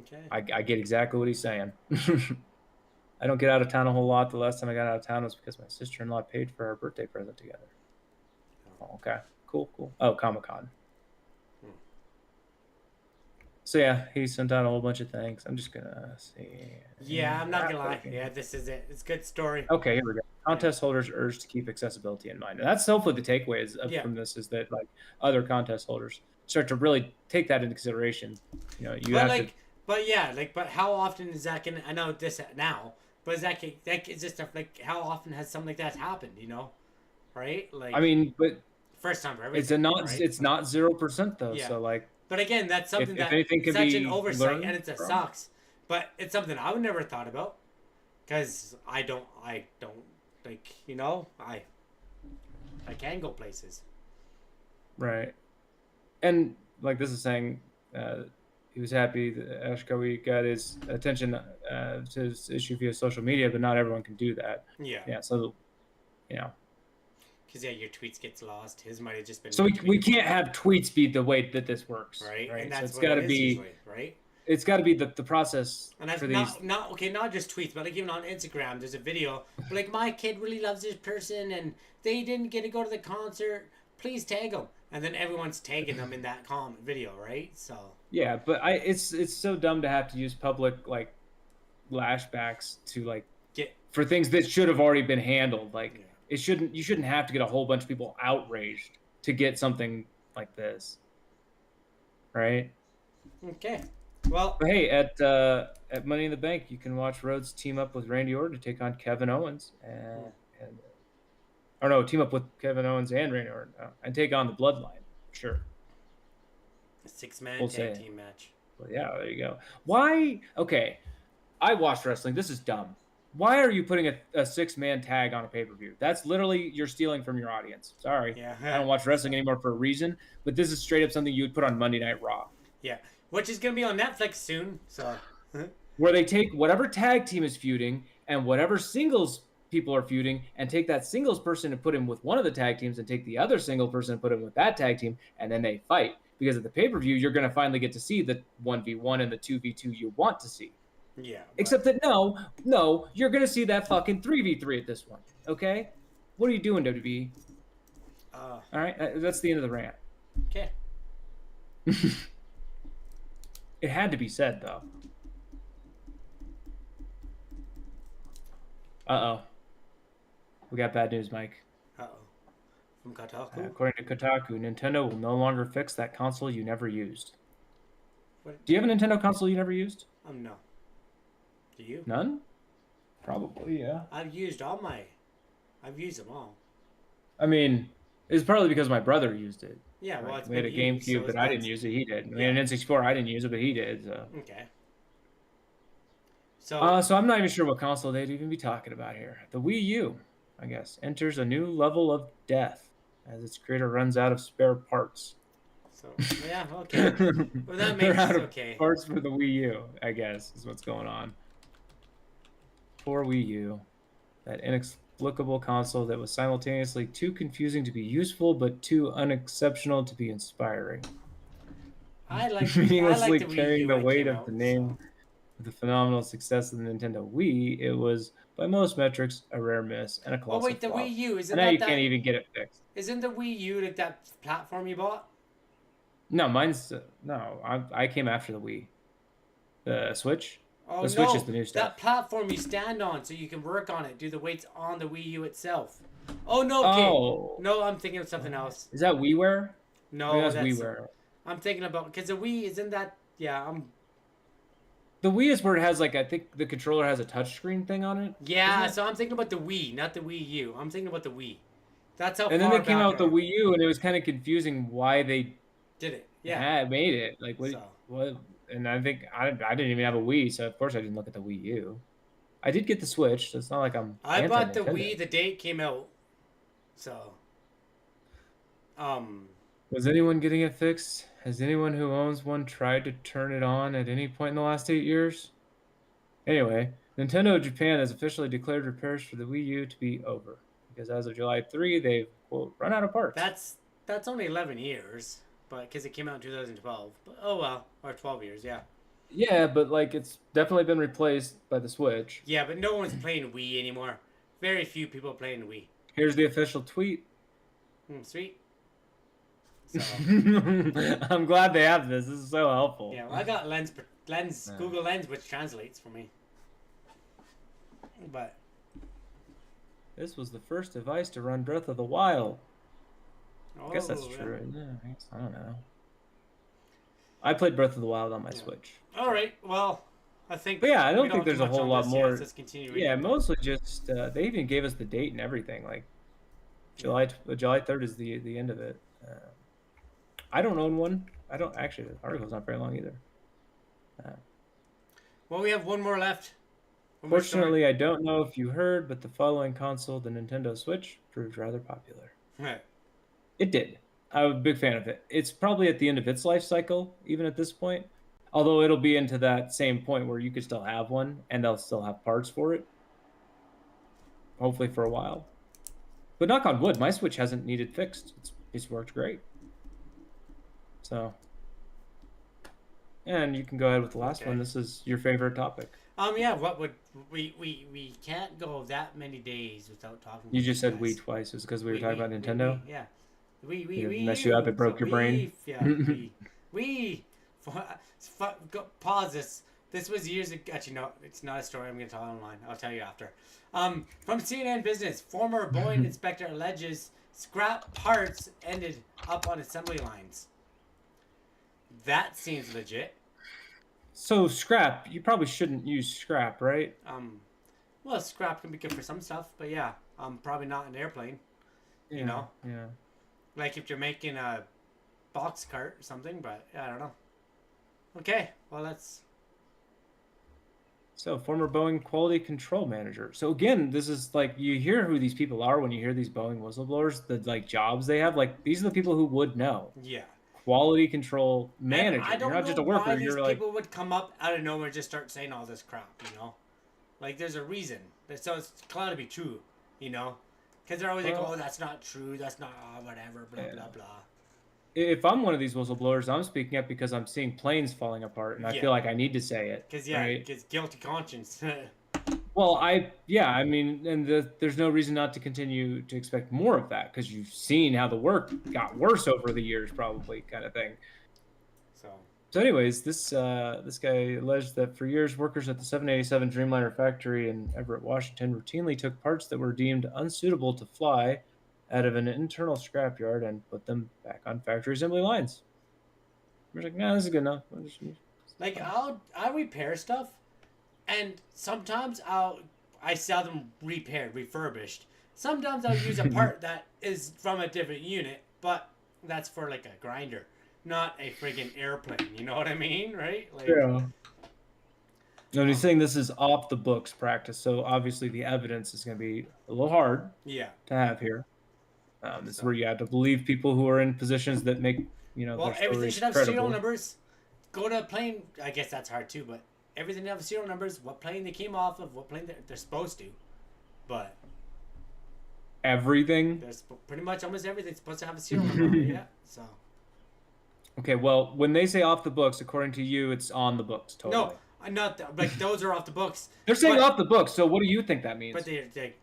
Okay. I get exactly what he's saying. I don't get out of town a whole lot. The last time I got out of town was because my sister-in-law paid for our birthday present together. Oh, okay. Cool. Oh, Comic-Con. So yeah, he sent out a whole bunch of things. I'm just gonna see. Yeah, I'm not gonna lie. Yeah, this is it. It's a good story. Okay, here we go. Contest holders urged to keep accessibility in mind. And that's hopefully the takeaway from this is that like other contest holders start to really take that into consideration. But how often is that gonna? I know this now, but is that is just stuff like how often has something like that happened? Right? Like I mean, but first time for everything. It's not 0% though. Yeah. So like. But again, that's something that is such an oversight, and it sucks. But it's something I would never thought about, because I don't like I can go places. Right, and like this is saying, he was happy that Ash Cody got his attention to his issue via social media, but not everyone can do that. Yeah. Yeah. So, Because your tweets gets lost. His might have just been. So we can't have tweets be the way that this works, right? And that's so it's got to be usually, right. It's got to be the process. And that's for these. not just tweets, but like even on Instagram, there's a video. Like my kid really loves this person, and they didn't get to go to the concert. Please tag them, and then everyone's tagging them in that comment video, right? So. Yeah, but it's so dumb to have to use public like lashbacks to like for things that should have already been handled, like. Yeah. You shouldn't have to get a whole bunch of people outraged to get something like this, right? Okay. Well, but hey, at Money in the Bank, you can watch Rhodes team up with Randy Orton to take on Kevin Owens, team up with Kevin Owens and Randy Orton and take on the Bloodline. Sure. A 6-man tag team match. Well, yeah, there you go. Why? Okay, I watched wrestling. This is dumb. Why are you putting a 6-man tag on a pay-per-view? That's literally you're stealing from your audience. Sorry. Yeah. I don't watch wrestling anymore for a reason, but this is straight up something you would put on Monday Night Raw. Yeah, which is going to be on Netflix soon. So where they take whatever tag team is feuding and whatever singles people are feuding and take that singles person and put him with one of the tag teams and take the other single person and put him with that tag team, and then they fight. Because at the pay-per-view, you're going to finally get to see the 1v1 and the 2v2 you want to see. Yeah. Except that no, you're gonna see that fucking 3v3 at this one. Okay, what are you doing, WWE? All right, that's the end of the rant. Okay. It had to be said though. We got bad news, Mike. Uh-oh. From Kotaku? According to Kotaku, Nintendo will no longer fix that console you never used. What? Do you have a Nintendo console you never used? No. Do you? None? Probably, yeah. I've used them all. I mean, it's partly because my brother used it. Yeah, well, it's we had a been used, GameCube, so but I didn't use it. He did. We Yeah. had an N64. I didn't use it, but he did. So. Okay. So, So I'm not even sure what console they'd even be talking about here. The Wii U, I guess, enters a new level of death as its creator runs out of spare parts. yeah, okay. Well, that makes They're out okay. of parts for the Wii U, I guess, is what's going on. Poor Wii U, that inexplicable console that was simultaneously too confusing to be useful, but too unexceptional to be inspiring. Meaninglessly the Wii carrying U the when it weight came of out, the name so. of the phenomenal success of the Nintendo Wii, it was, by most metrics, a rare miss and a colossal Oh wait, the flop. Wii U isn't And now that you can't even get it fixed. Isn't the Wii U like that platform you bought? No, mine's no. I came after the Wii. The Switch. Oh The Switch no, is the new stuff. that platform you stand on so you can work on it, do the weights on the Wii U itself. Oh no, okay. Oh. No, I'm thinking of something else. Is that WiiWare? No, that's that's WiiWare. I'm thinking about because the Wii isn't that. Yeah, The Wii is where it has like I think the controller has a touchscreen thing on it. Yeah, so I'm thinking about the Wii, not the Wii U. I'm thinking about the Wii. That's how. And then far they came back out with the Wii U, and it was kind of confusing why they did it. Yeah, made it. Like what? So. What? And I think I didn't even have a Wii, so of course I didn't look at the Wii U. I did get the Switch, so it's not like I bought the Wii the day it came out. So. Was anyone getting it fixed? Has anyone who owns one tried to turn it on at any point in the last 8 years? Anyway, Nintendo Japan has officially declared repairs for the Wii U to be over because as of July 3, they've quote run out of parts. That's only 11 years, but because it came out in 2012. But, oh well, or 12 years, yeah. Yeah, but like it's definitely been replaced by the Switch. Yeah, but no one's playing Wii anymore. Very few people are playing Wii. Here's the official tweet. Sweet. So. I'm glad they have this. This is so helpful. Yeah, well, I got Google Lens, which translates for me. But this was the first device to run Breath of the Wild. I guess that's true. Yeah, I don't know. I played Breath of the Wild on my Switch. All right. Well, I think. But yeah, I don't think there's a whole lot more. Let's continue. Yeah, mostly just they even gave us the date and everything. Like July 3rd is the end of it. I don't own one. I don't actually. The article's not very long either. Well, we have one more left. Fortunately, I don't know if you heard, but the following console, the Nintendo Switch, proved rather popular. Right. It did. I'm a big fan of it. It's probably at the end of its life cycle, even at this point. Although it'll be into that same point where you could still have one, and they'll still have parts for it. Hopefully for a while. But knock on wood, my Switch hasn't needed fixed. It's worked great. So, and you can go ahead with the last one. This is your favorite topic. Yeah. What would we can't go that many days without talking. You just said we twice. Is because we were talking about Nintendo? Yeah. We messed you up. It broke your brain. Yeah. Pause this. This was years ago. Actually, no, it's not a story I'm going to tell online. I'll tell you after. From CNN Business, former Boeing inspector alleges scrap parts ended up on assembly lines. That seems legit. So scrap, you probably shouldn't use scrap, right? Well, scrap can be good for some stuff, but yeah, probably not an airplane. Yeah, you know? Yeah. Like if you're making a box cart or something, but yeah, I don't know. Okay, well that's... So, former Boeing quality control manager. So again, this is like, you hear who these people are when you hear these Boeing whistleblowers, the like jobs they have. Like, these are the people who would know. Yeah. Quality control manager. I don't You're not know just a worker. why these You're like, people would come up out of nowhere and just start saying all this crap, you know? Like, there's a reason. So it's got to be true, you know? Because they're always like, oh, that's not true. That's not whatever, blah, blah, blah. If I'm one of these whistleblowers, I'm speaking up because I'm seeing planes falling apart, and I feel like I need to say it. Because, because guilty conscience. Well, I mean, and there's no reason not to continue to expect more of that, because you've seen how the work got worse over the years, probably, kind of thing. So, anyways, this guy alleged that for years, workers at the 787 Dreamliner factory in Everett, Washington, routinely took parts that were deemed unsuitable to fly out of an internal scrapyard and put them back on factory assembly lines. We're like, nah, this is good enough. Like I repair stuff, and sometimes I sell them repaired, refurbished. Sometimes I'll use a part that is from a different unit, but that's for like a grinder, not a friggin' airplane. You know what I mean, right? Like, Yeah. No, he's saying this is off the books practice, so obviously the evidence is going to be a little hard yeah. to have here. This is where you have to believe people who are in positions that make Well, their everything stories should have credible. serial numbers. Go to a plane. I guess that's hard too, but everything have serial numbers. What plane they came off of? What plane they're supposed to. But Everything. there's pretty much almost everything's supposed to have a serial number on it. Yeah. So. Okay, well, when they say off the books, according to you, it's on the books. Totally. No, I'm not. Like those are off the books. They're saying but, off the books. So what do you think that means?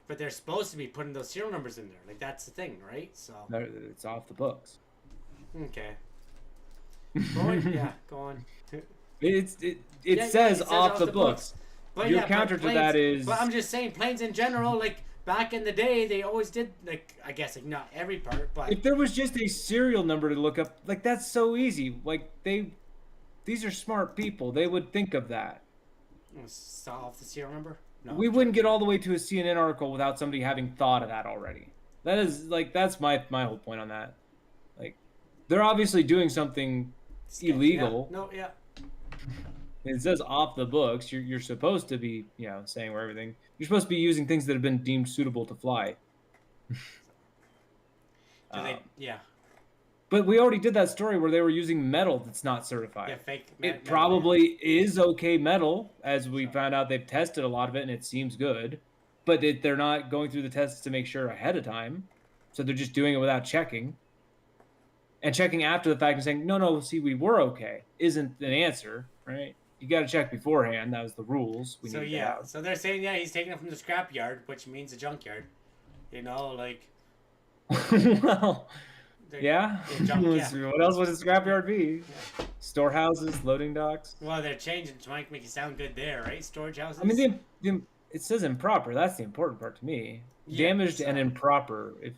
But they're supposed to be putting those serial numbers in there. Like that's the thing, right? So. It's off the books. Okay. Go on. Yeah. Go on. It says off the books. But Your yeah, counter to planes, that is. But I'm just saying, planes in general, like back in the day, they always did like I guess like not every part, but If there was just a serial number to look up, like that's so easy. Like these are smart people. They would think of that. solve the serial number. No, We wouldn't get all the way to a CNN article without somebody having thought of that already. That is like that's my whole point on that. Like they're obviously doing something illegal. Yeah. No, yeah. It says off the books. You're supposed to be, saying where everything. You're supposed to be using things that have been deemed suitable to fly. Yeah. But we already did that story where they were using metal that's not certified. Yeah, fake. It probably is okay metal, as we found out they've tested a lot of it and it seems good. But they're not going through the tests to make sure ahead of time. So they're just doing it without checking. And checking after the fact and saying, no, see, we were okay, isn't an answer, right? You got to check beforehand. That was the rules. So they're saying, he's taking it from the scrapyard, which means the junkyard. Like. Well, yeah. What else would a scrapyard be? Yeah. Storehouses, loading docks. Well, they're changing to make it sound good there, right? Storage houses. I mean, it says improper. That's the important part to me. Yeah, damaged and improper. If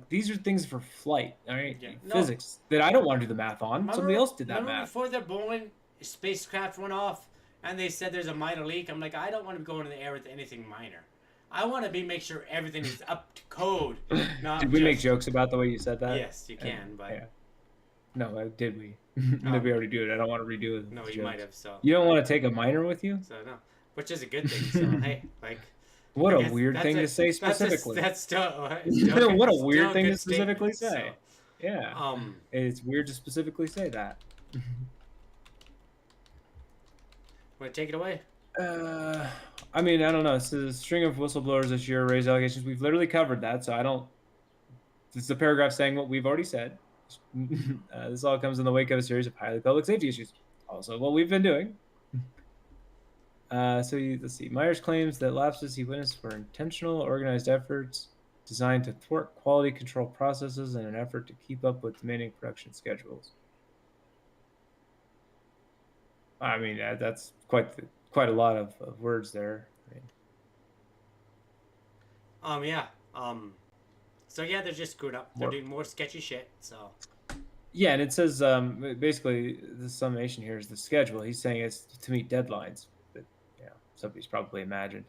these are things for flight, all right? Yeah. Physics that I don't want to do the math on. Somebody else did that math. Before the Boeing spacecraft went off, and they said there's a minor leak. I'm like, I don't want to go into the air with anything minor. I want to make sure everything is up to code. Did we make jokes about the way you said that? Yes, you can, but yeah. No, did we? Did we already do it? I don't want to redo it. No, you might have. So you don't want to take a minor with you? So no, which is a good thing. So hey, what a weird thing to say specifically. That's still what a weird thing to specifically say. So, yeah. It's weird to specifically say that. Want to take it away? I mean, I don't know. It's a string of whistleblowers this year raised allegations. We've literally covered that, so I don't. This is a paragraph saying what we've already said. This all comes in the wake of a series of highly public safety issues. Also, what we've been doing. Let's see. Myers claims that lapses he witnessed were intentional, organized efforts designed to thwart quality control processes in an effort to keep up with demanding production schedules. I mean, that's quite a lot of words there. Yeah. So yeah, they're just screwed up. They're doing more sketchy shit. So. Yeah, and it says basically the summation here is the schedule. He's saying it's to meet deadlines. But somebody's probably imagined.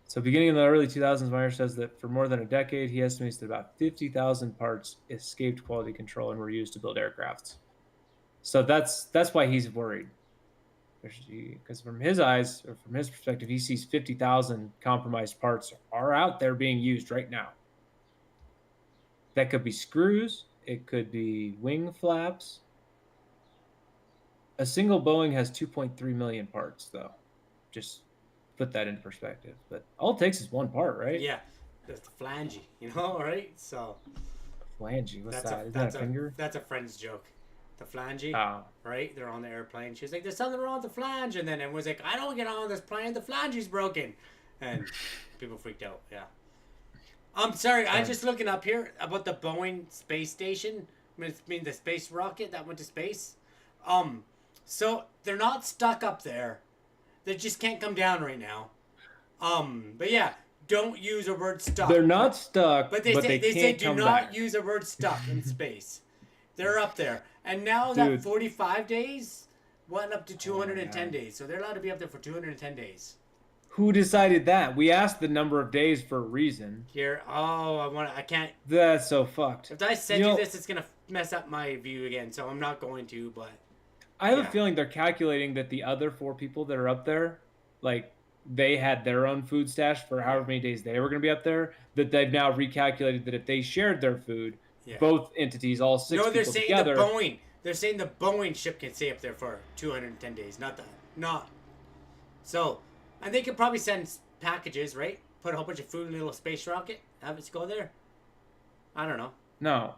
So beginning in the early 2000s, Myers says that for more than a decade, he estimates that about 50,000 parts escaped quality control and were used to build aircrafts. So that's why he's worried. Because from his eyes, or from his perspective, he sees 50,000 compromised parts are out there being used right now. That could be screws. It could be wing flaps. A single Boeing has 2.3 million parts, though. Just put that into perspective. But all it takes is one part, right? Yeah. That's the flange, right? So. Flange? What's that? Is that a finger? That's a friend's joke. The flange, right? They're on the airplane. She's like, there's something wrong with the flange. And then everyone's like, I don't get on this plane. The flange is broken. And people freaked out. Yeah. I'm sorry. I just looking up here about the Boeing space station. I mean the space rocket that went to space. So they're not stuck up there. They just can't come down right now. But yeah, don't use a word stuck. They're not stuck, But but they say can't do come not back. use a word stuck in space. They're up there. And now that Dude. 45 days went up to 210 God. days. So they're allowed to be up there for 210 days. Who decided that? We asked the number of days for a reason. Here, I can't. That's so fucked. If I send you this, it's going to mess up my view again. So I'm not going to, but. I have a feeling they're calculating that the other 4 people that are up there, like, they had their own food stash for however many days they were going to be up there, that they've now recalculated that if they shared their food, both entities, all 6 people they're saying together. the Boeing. They're saying the Boeing ship can stay up there for 210 days. Not. So, and they could probably send packages, right? Put a whole bunch of food in a little space rocket, have it go there. I don't know. No,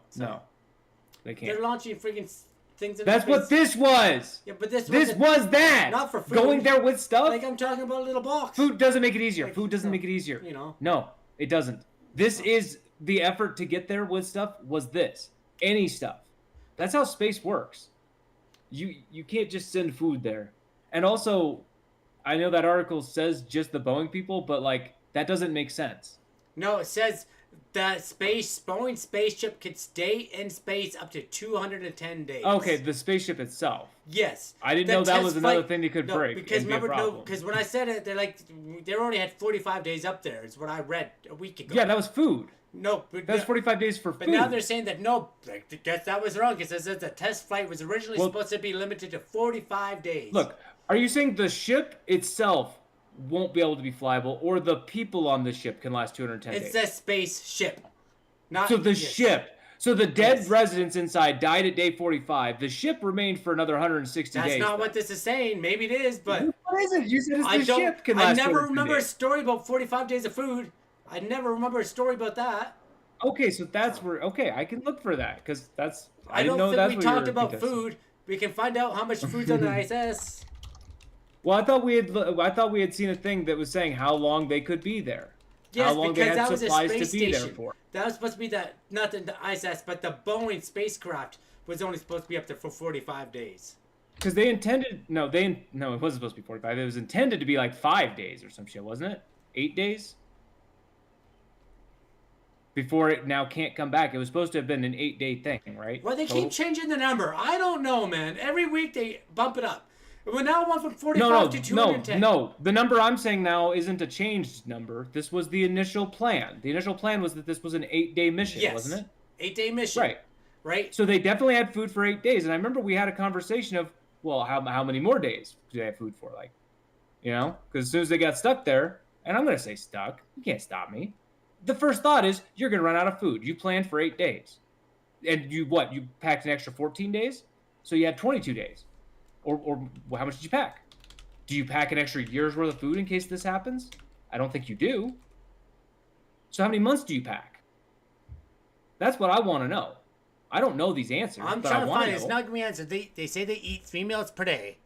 they can't. They're launching freaking things. That's what this was. Yeah, but this was that. Not for food. Going there with stuff. Like I'm talking about a little box. Food doesn't make it easier. Like, Food doesn't make it easier. You know. No, it doesn't. This is the effort to get there with stuff. Was this any stuff? That's how space works. You can't just send food there. And also, I know that article says just the Boeing people, but like that doesn't make sense. No, it says that Boeing spaceship could stay in space up to 210 days. Okay, the spaceship itself. Yes. I didn't know that was another thing they could break. Because remember, because when I said it, they're like, they already had 45 days up there. Is what I read a week ago. Yeah, that was food. No, but that's 45 days for food. But now they're saying that no, I guess that was wrong. Because it says the test flight was originally supposed to be limited to 45 days. Look, are you saying the ship itself won't be able to be flyable, or the people on the ship can last 210 days? It says spaceship. Not so the ship. So the dead residents inside died at day 45. The ship remained for another 160 days. That's not what this is saying. Maybe it is, but what is it? You said it's the ship can last. I never remember a story about 45 days of food. I never remember a story about that. Okay, so that's where. Okay, I can look for that because that's. I don't didn't know think that's we what talked you were about food. We can find out how much food's on the ISS. Well, I thought we had seen a thing that was saying how long they could be there. Yes, how long because they had that was supplies a space to be station. there for. That was supposed to be not the ISS, but the Boeing spacecraft was only supposed to be up there for 45 days. Because they intended no, it wasn't supposed to be 45. It was intended to be like 5 days or some shit, wasn't it? 8 days. Before it now can't come back. It was supposed to have been an 8-day thing, right? Well, they keep changing the number. I don't know, man. Every week they bump it up. We're now one from 45 to 210. No. The number I'm saying now isn't a changed number. This was the initial plan. The initial plan was that this was an 8-day mission, wasn't it? 8-day mission. Right. So they definitely had food for 8 days. And I remember we had a conversation of, well, how many more days do they have food for? Like, you know? Because as soon as they got stuck there, and I'm going to say stuck. You can't stop me. The first thought is, you're going to run out of food. You planned for 8 days. And you packed an extra 14 days? So you had 22 days. Or how much did you pack? Do you pack an extra year's worth of food in case this happens? I don't think you do. So how many months do you pack? That's what I want to know. I don't know these answers. I'm trying to find it. It's not going to be answered. They say they eat 3 meals per day.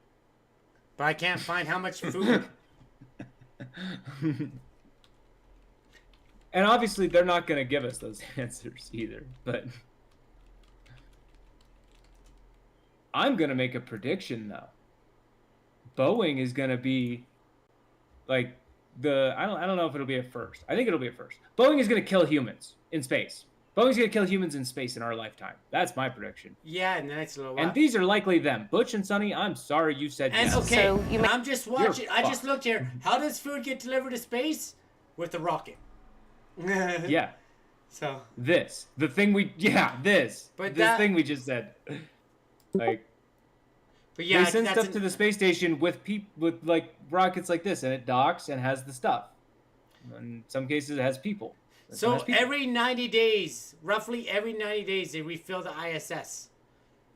But I can't find how much food. And obviously, they're not going to give us those answers either. But I'm going to make a prediction, though. Boeing is going to be like I don't know if it'll be a first. I think it'll be a first. Boeing is going to kill humans in space. Boeing's going to kill humans in space in our lifetime. That's my prediction. Yeah, in the next little while. And these are likely them. Butch and Sonny, I'm sorry you said yes. Okay, so I'm just watching. I just looked here. How does food get delivered to space? With the rocket. Yeah. So the thing we thing we just said, like, but yeah, they send stuff to the space station with like rockets like this, and it docks and has the stuff. In some cases, it has people. So every 90 days, roughly every 90 days, they refill the ISS.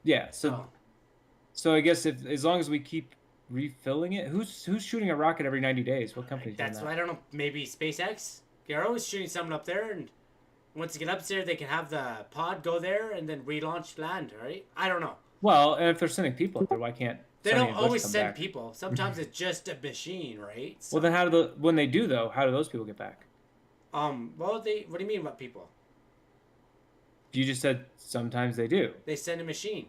Yeah. So I guess as long as we keep refilling it, who's shooting a rocket every 90 days? What company? That's what I don't know. Maybe SpaceX. They're always shooting something up there, and once they get up there, they can have the pod go there and then relaunch land, right? I don't know. Well, and if they're sending people up there, why can't they don't always send people? Sometimes it's just a machine, right? So, well, then when they do though, how do those people get back? Well, what do you mean, what people? You just said sometimes they do. They send a machine.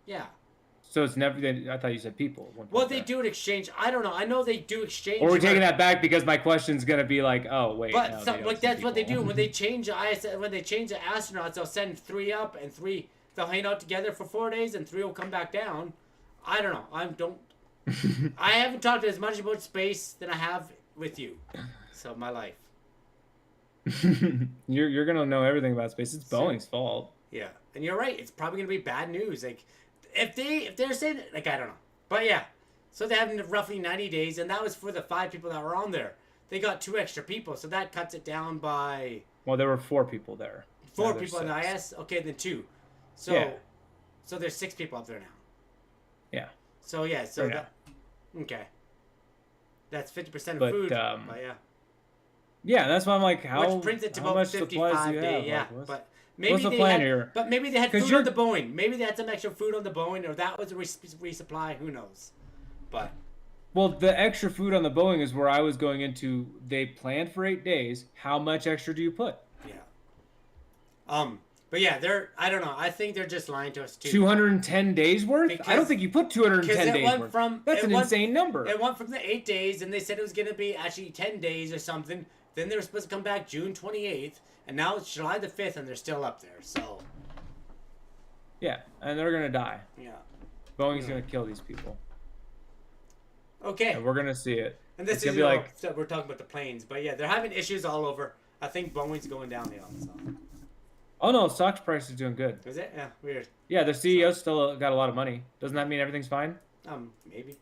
Yeah. So it's never. I thought you said people. Well, they do an exchange. I don't know. I know they do exchange. Or are we taking that back because my question's gonna be like, oh wait, but no, so, like that's what they do when they change the astronauts. They'll send 3 up and 3. They'll hang out together for 4 days and 3 will come back down. I don't know. I haven't talked as much about space than I have with you. So my life. You're gonna know everything about space. It's Boeing's fault. Yeah, and you're right. It's probably gonna be bad news. Like if they're saying it, like I don't know, but yeah. So they have roughly 90 days, and that was for the 5 people that were on there. They got 2 extra people, so that cuts it down by. Well, there were 4 people there. 4 people in the IS. Okay, then 2. So, yeah. So there's 6 people up there now. Yeah. So yeah, so right that. Now. Okay. That's 50% of but, food. But yeah. Yeah, that's why I'm like, how, which brings it to how about much 55 supplies do you have? days. Yeah, like, but maybe what's the they plan had, here? But maybe they had food on the Boeing. Maybe they had some extra food on the Boeing, or that was a resupply. Who knows? But. Well, the extra food on the Boeing is where I was going into. They planned for 8 days. How much extra do you put? Yeah. But yeah, I don't know. I think they're just lying to us too. 210 days worth? I don't think you put 210 days worth. That's an insane number. It went from the 8 days, and they said it was going to be actually 10 days or something. Then they were supposed to come back June 28th, and now it's July the 5th, and they're still up there. So. Yeah, and they're going to die. Yeah. Boeing's going to kill these people. Okay. And we're going to see it. And this is like so we're talking about the planes, but yeah, they're having issues all over. I think Boeing's going downhill. So. Oh no, stock price is doing good. Is it? Yeah, weird. Yeah, their CEO still got a lot of money. Doesn't that mean everything's fine? Maybe.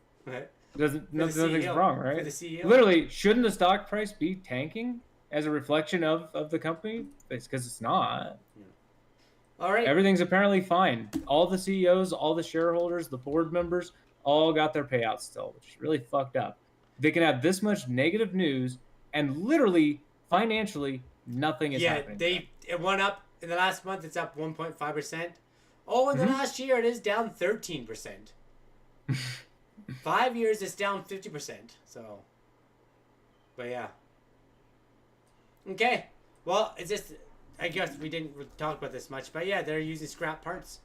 Nothing's wrong, right? For the CEO. Literally, shouldn't the stock price be tanking as a reflection of the company? It's because it's not. Yeah. All right. Everything's apparently fine. All the CEOs, all the shareholders, the board members, all got their payouts still, which is really fucked up. They can have this much negative news and literally financially nothing is happening. Yeah, it went up. In the last month, it's up 1.5%. Oh, in the last year, it is down 13%. 5 years, it's down 50%. So, but yeah. Okay. Well, it's just, I guess we didn't talk about this much, but yeah, they're using scrap parts.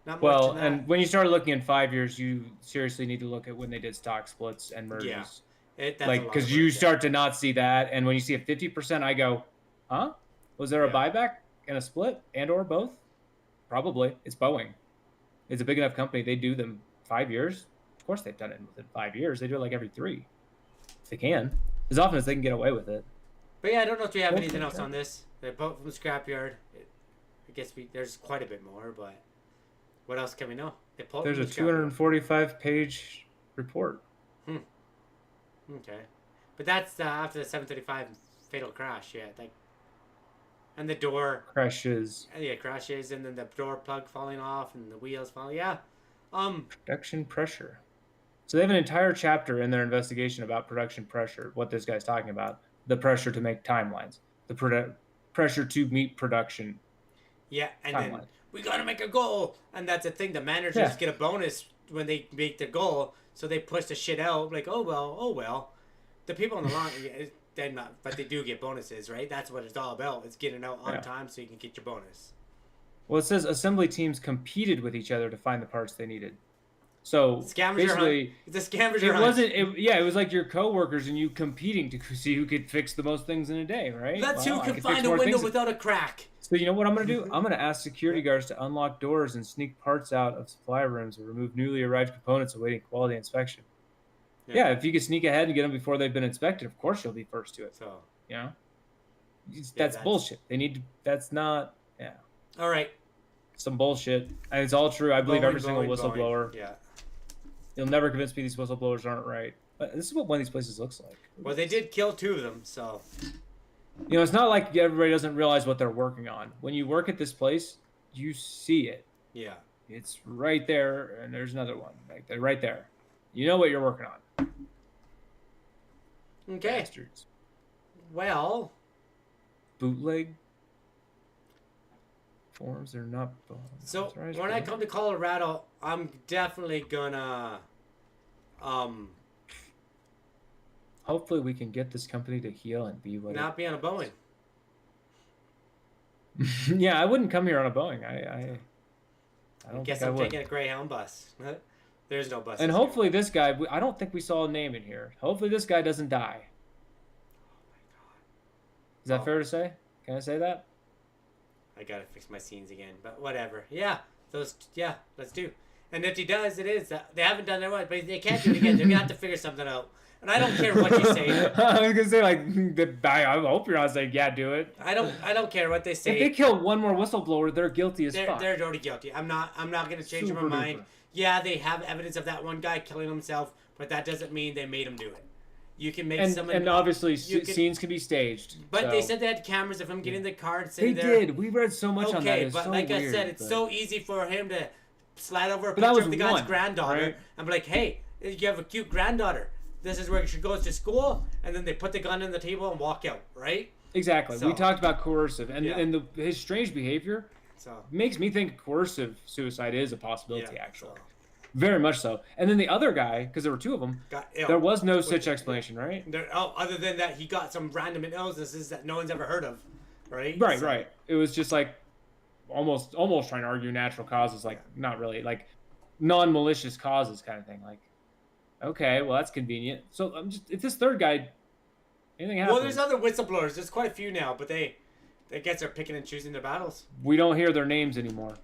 Not much. Well, and when you start looking in 5 years, you seriously need to look at when they did stock splits and mergers. Yeah. Like, because you start to not see that, and when you see a 50%, I go, huh? Was there a buyback and a split and or both? Probably. It's Boeing. It's a big enough company. They do them 5 years. Of course they've done it within 5 years. They do it like every 3. If they can. As often as they can get away with it. But yeah, I don't know if we have anything else on this. They're both from the scrapyard. I guess there's quite a bit more, but what else can we know? There's a 245-page report. Okay. But that's after the 735 fatal crash, yeah. And the door crashes. Yeah, crashes, and then the door plug falling off, and the wheels falling. Yeah. Production pressure. So they have an entire chapter in their investigation about production pressure. What this guy's talking about: the pressure to make timelines, the pressure to meet production. Yeah, and timelines. Then we gotta make a goal, and that's the thing. The managers get a bonus when they make their goal, so they push the shit out. Like, oh well. The people on the line. They're not, but they do get bonuses, right? That's what it's all about. It's getting out on time so you can get your bonus. Well, it says assembly teams competed with each other to find the parts they needed. So basically, it's a scavenger hunt. It was like your coworkers and you competing to see who could fix the most things in a day, right? That's who can find a window without a crack. So you know what I'm going to do? I'm going to ask security guards to unlock doors and sneak parts out of supply rooms or remove newly arrived components awaiting quality inspection. Yeah, if you could sneak ahead and get them before they've been inspected, of course you'll be first to it. So, you know, that's bullshit. They need to. That's not. Yeah. All right. Some bullshit, and it's all true. I believe every single whistleblower. Yeah. You'll never convince me these whistleblowers aren't right. But this is what one of these places looks like. Well, they did kill 2 of them, so. You know, it's not like everybody doesn't realize what they're working on. When you work at this place, you see it. Yeah. It's right there, and there's another one. Like they're right there. You know what you're working on. Okay. Bastards. Well. Bootleg forms are not. So when I come to Colorado, I'm definitely gonna. Hopefully, we can get this company to heal and be what. Not be on a Boeing. Yeah, I wouldn't come here on a Boeing. I don't guess think I'm I would. taking a Greyhound bus. There's no buses. And hopefully this guy, I don't think we saw a name in here. Hopefully this guy doesn't die. Is that fair to say? Can I say that? I gotta fix my scenes again, but whatever. Yeah, let's do. And if he does, it is. They haven't done it once, but they can't do it again. They're gonna have to figure something out. And I don't care what you say. I was gonna say I hope you're not saying do it. I don't care what they say. If they kill one more whistleblower, they're guilty as fuck. They're already guilty. I'm not gonna change my mind. Yeah, they have evidence of that one guy killing himself, but that doesn't mean they made him do it. You can make someone... And obviously, scenes can be staged. But they said they had cameras of him getting the card sitting there. They did. We read so much on that. Okay, but like I said, it's so easy for him to slide over a picture of the guy's granddaughter and be like, hey, you have a cute granddaughter. This is where she goes to school. And then they put the gun on the table and walk out, right? Exactly. So, we talked about coercive. And his strange behavior makes me think coercive suicide is a possibility, actually. Very much so. And then the other guy, because there were two of them, there was no such explanation, right? Other than that, he got some random illnesses that no one's ever heard of, right? Right. It was just like almost trying to argue natural causes, like not really, like non-malicious causes kind of thing. Like, okay, well, that's convenient. So I'm just, if this third guy, anything happens. Well, there's other whistleblowers. There's quite a few now, but they guess they're picking and choosing their battles. We don't hear their names anymore.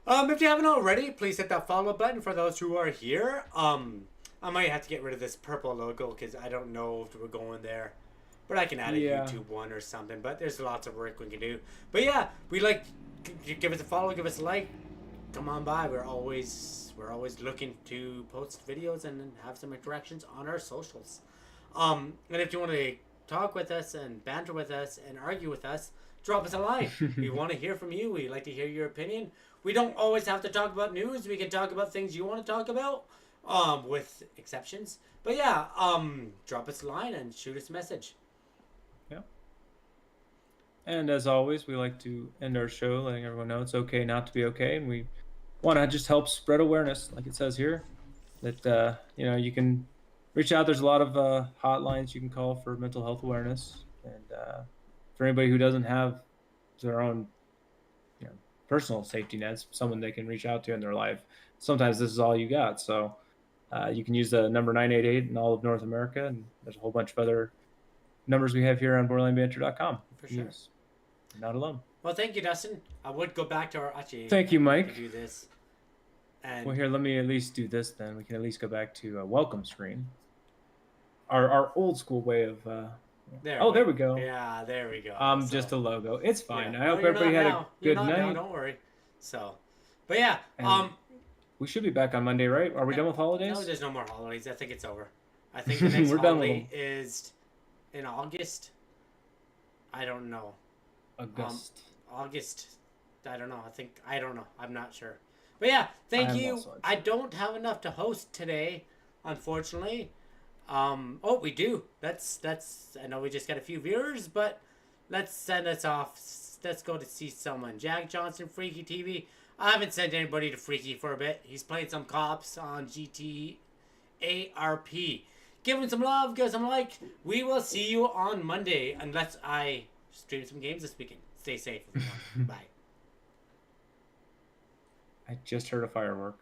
If you haven't already, please hit that follow button for those who are here. I might have to get rid of this purple logo because I don't know if we're going there. But I can add a YouTube one or something. But there's lots of work we can do. But yeah, give us a follow, give us a like. Come on by. We're always looking to post videos and have some interactions on our socials. And if you want to talk with us and banter with us and argue with us, drop us a line. We want to hear from you. We like to hear your opinion. We don't always have to talk about news. We can talk about things you want to talk about, with exceptions. But yeah, drop us a line and shoot us a message. Yeah. And as always, we like to end our show letting everyone know it's okay not to be okay, and we want to just help spread awareness, like it says here, that you can reach out. There's a lot of hotlines you can call for mental health awareness, and for anybody who doesn't have their own personal safety nets, someone they can reach out to in their life, sometimes this is all you got. So you can use the number 988 in all of North America, and there's a whole bunch of other numbers we have here on borderlinebanter.com. For sure. You're not alone. Well, thank you, Dustin. I would go back to our Thank you, Mike. Do this. And well, here, let me at least do this then. We can at least go back to a welcome screen. Our old school way of there we go. Yeah, there we go. Just a logo. It's fine. Yeah. I hope everybody had a good night. Now, don't worry. So, but yeah, we should be back on Monday, right? Are we done with holidays? No, there's no more holidays. I think it's over. I think the next holiday is in August. I don't know. August. I don't know. I don't know. I'm not sure. But yeah, thank you. I don't have enough to host today, unfortunately. We do. That's. I know we just got a few viewers, but let's send us off. Let's go to see someone. Jack Johnson, Freaky TV. I haven't sent anybody to Freaky for a bit. He's playing some cops on GTARP. Give him some love. Give him some like. We will see you on Monday, unless I stream some games this weekend. Stay safe, everyone. Bye. I just heard a firework.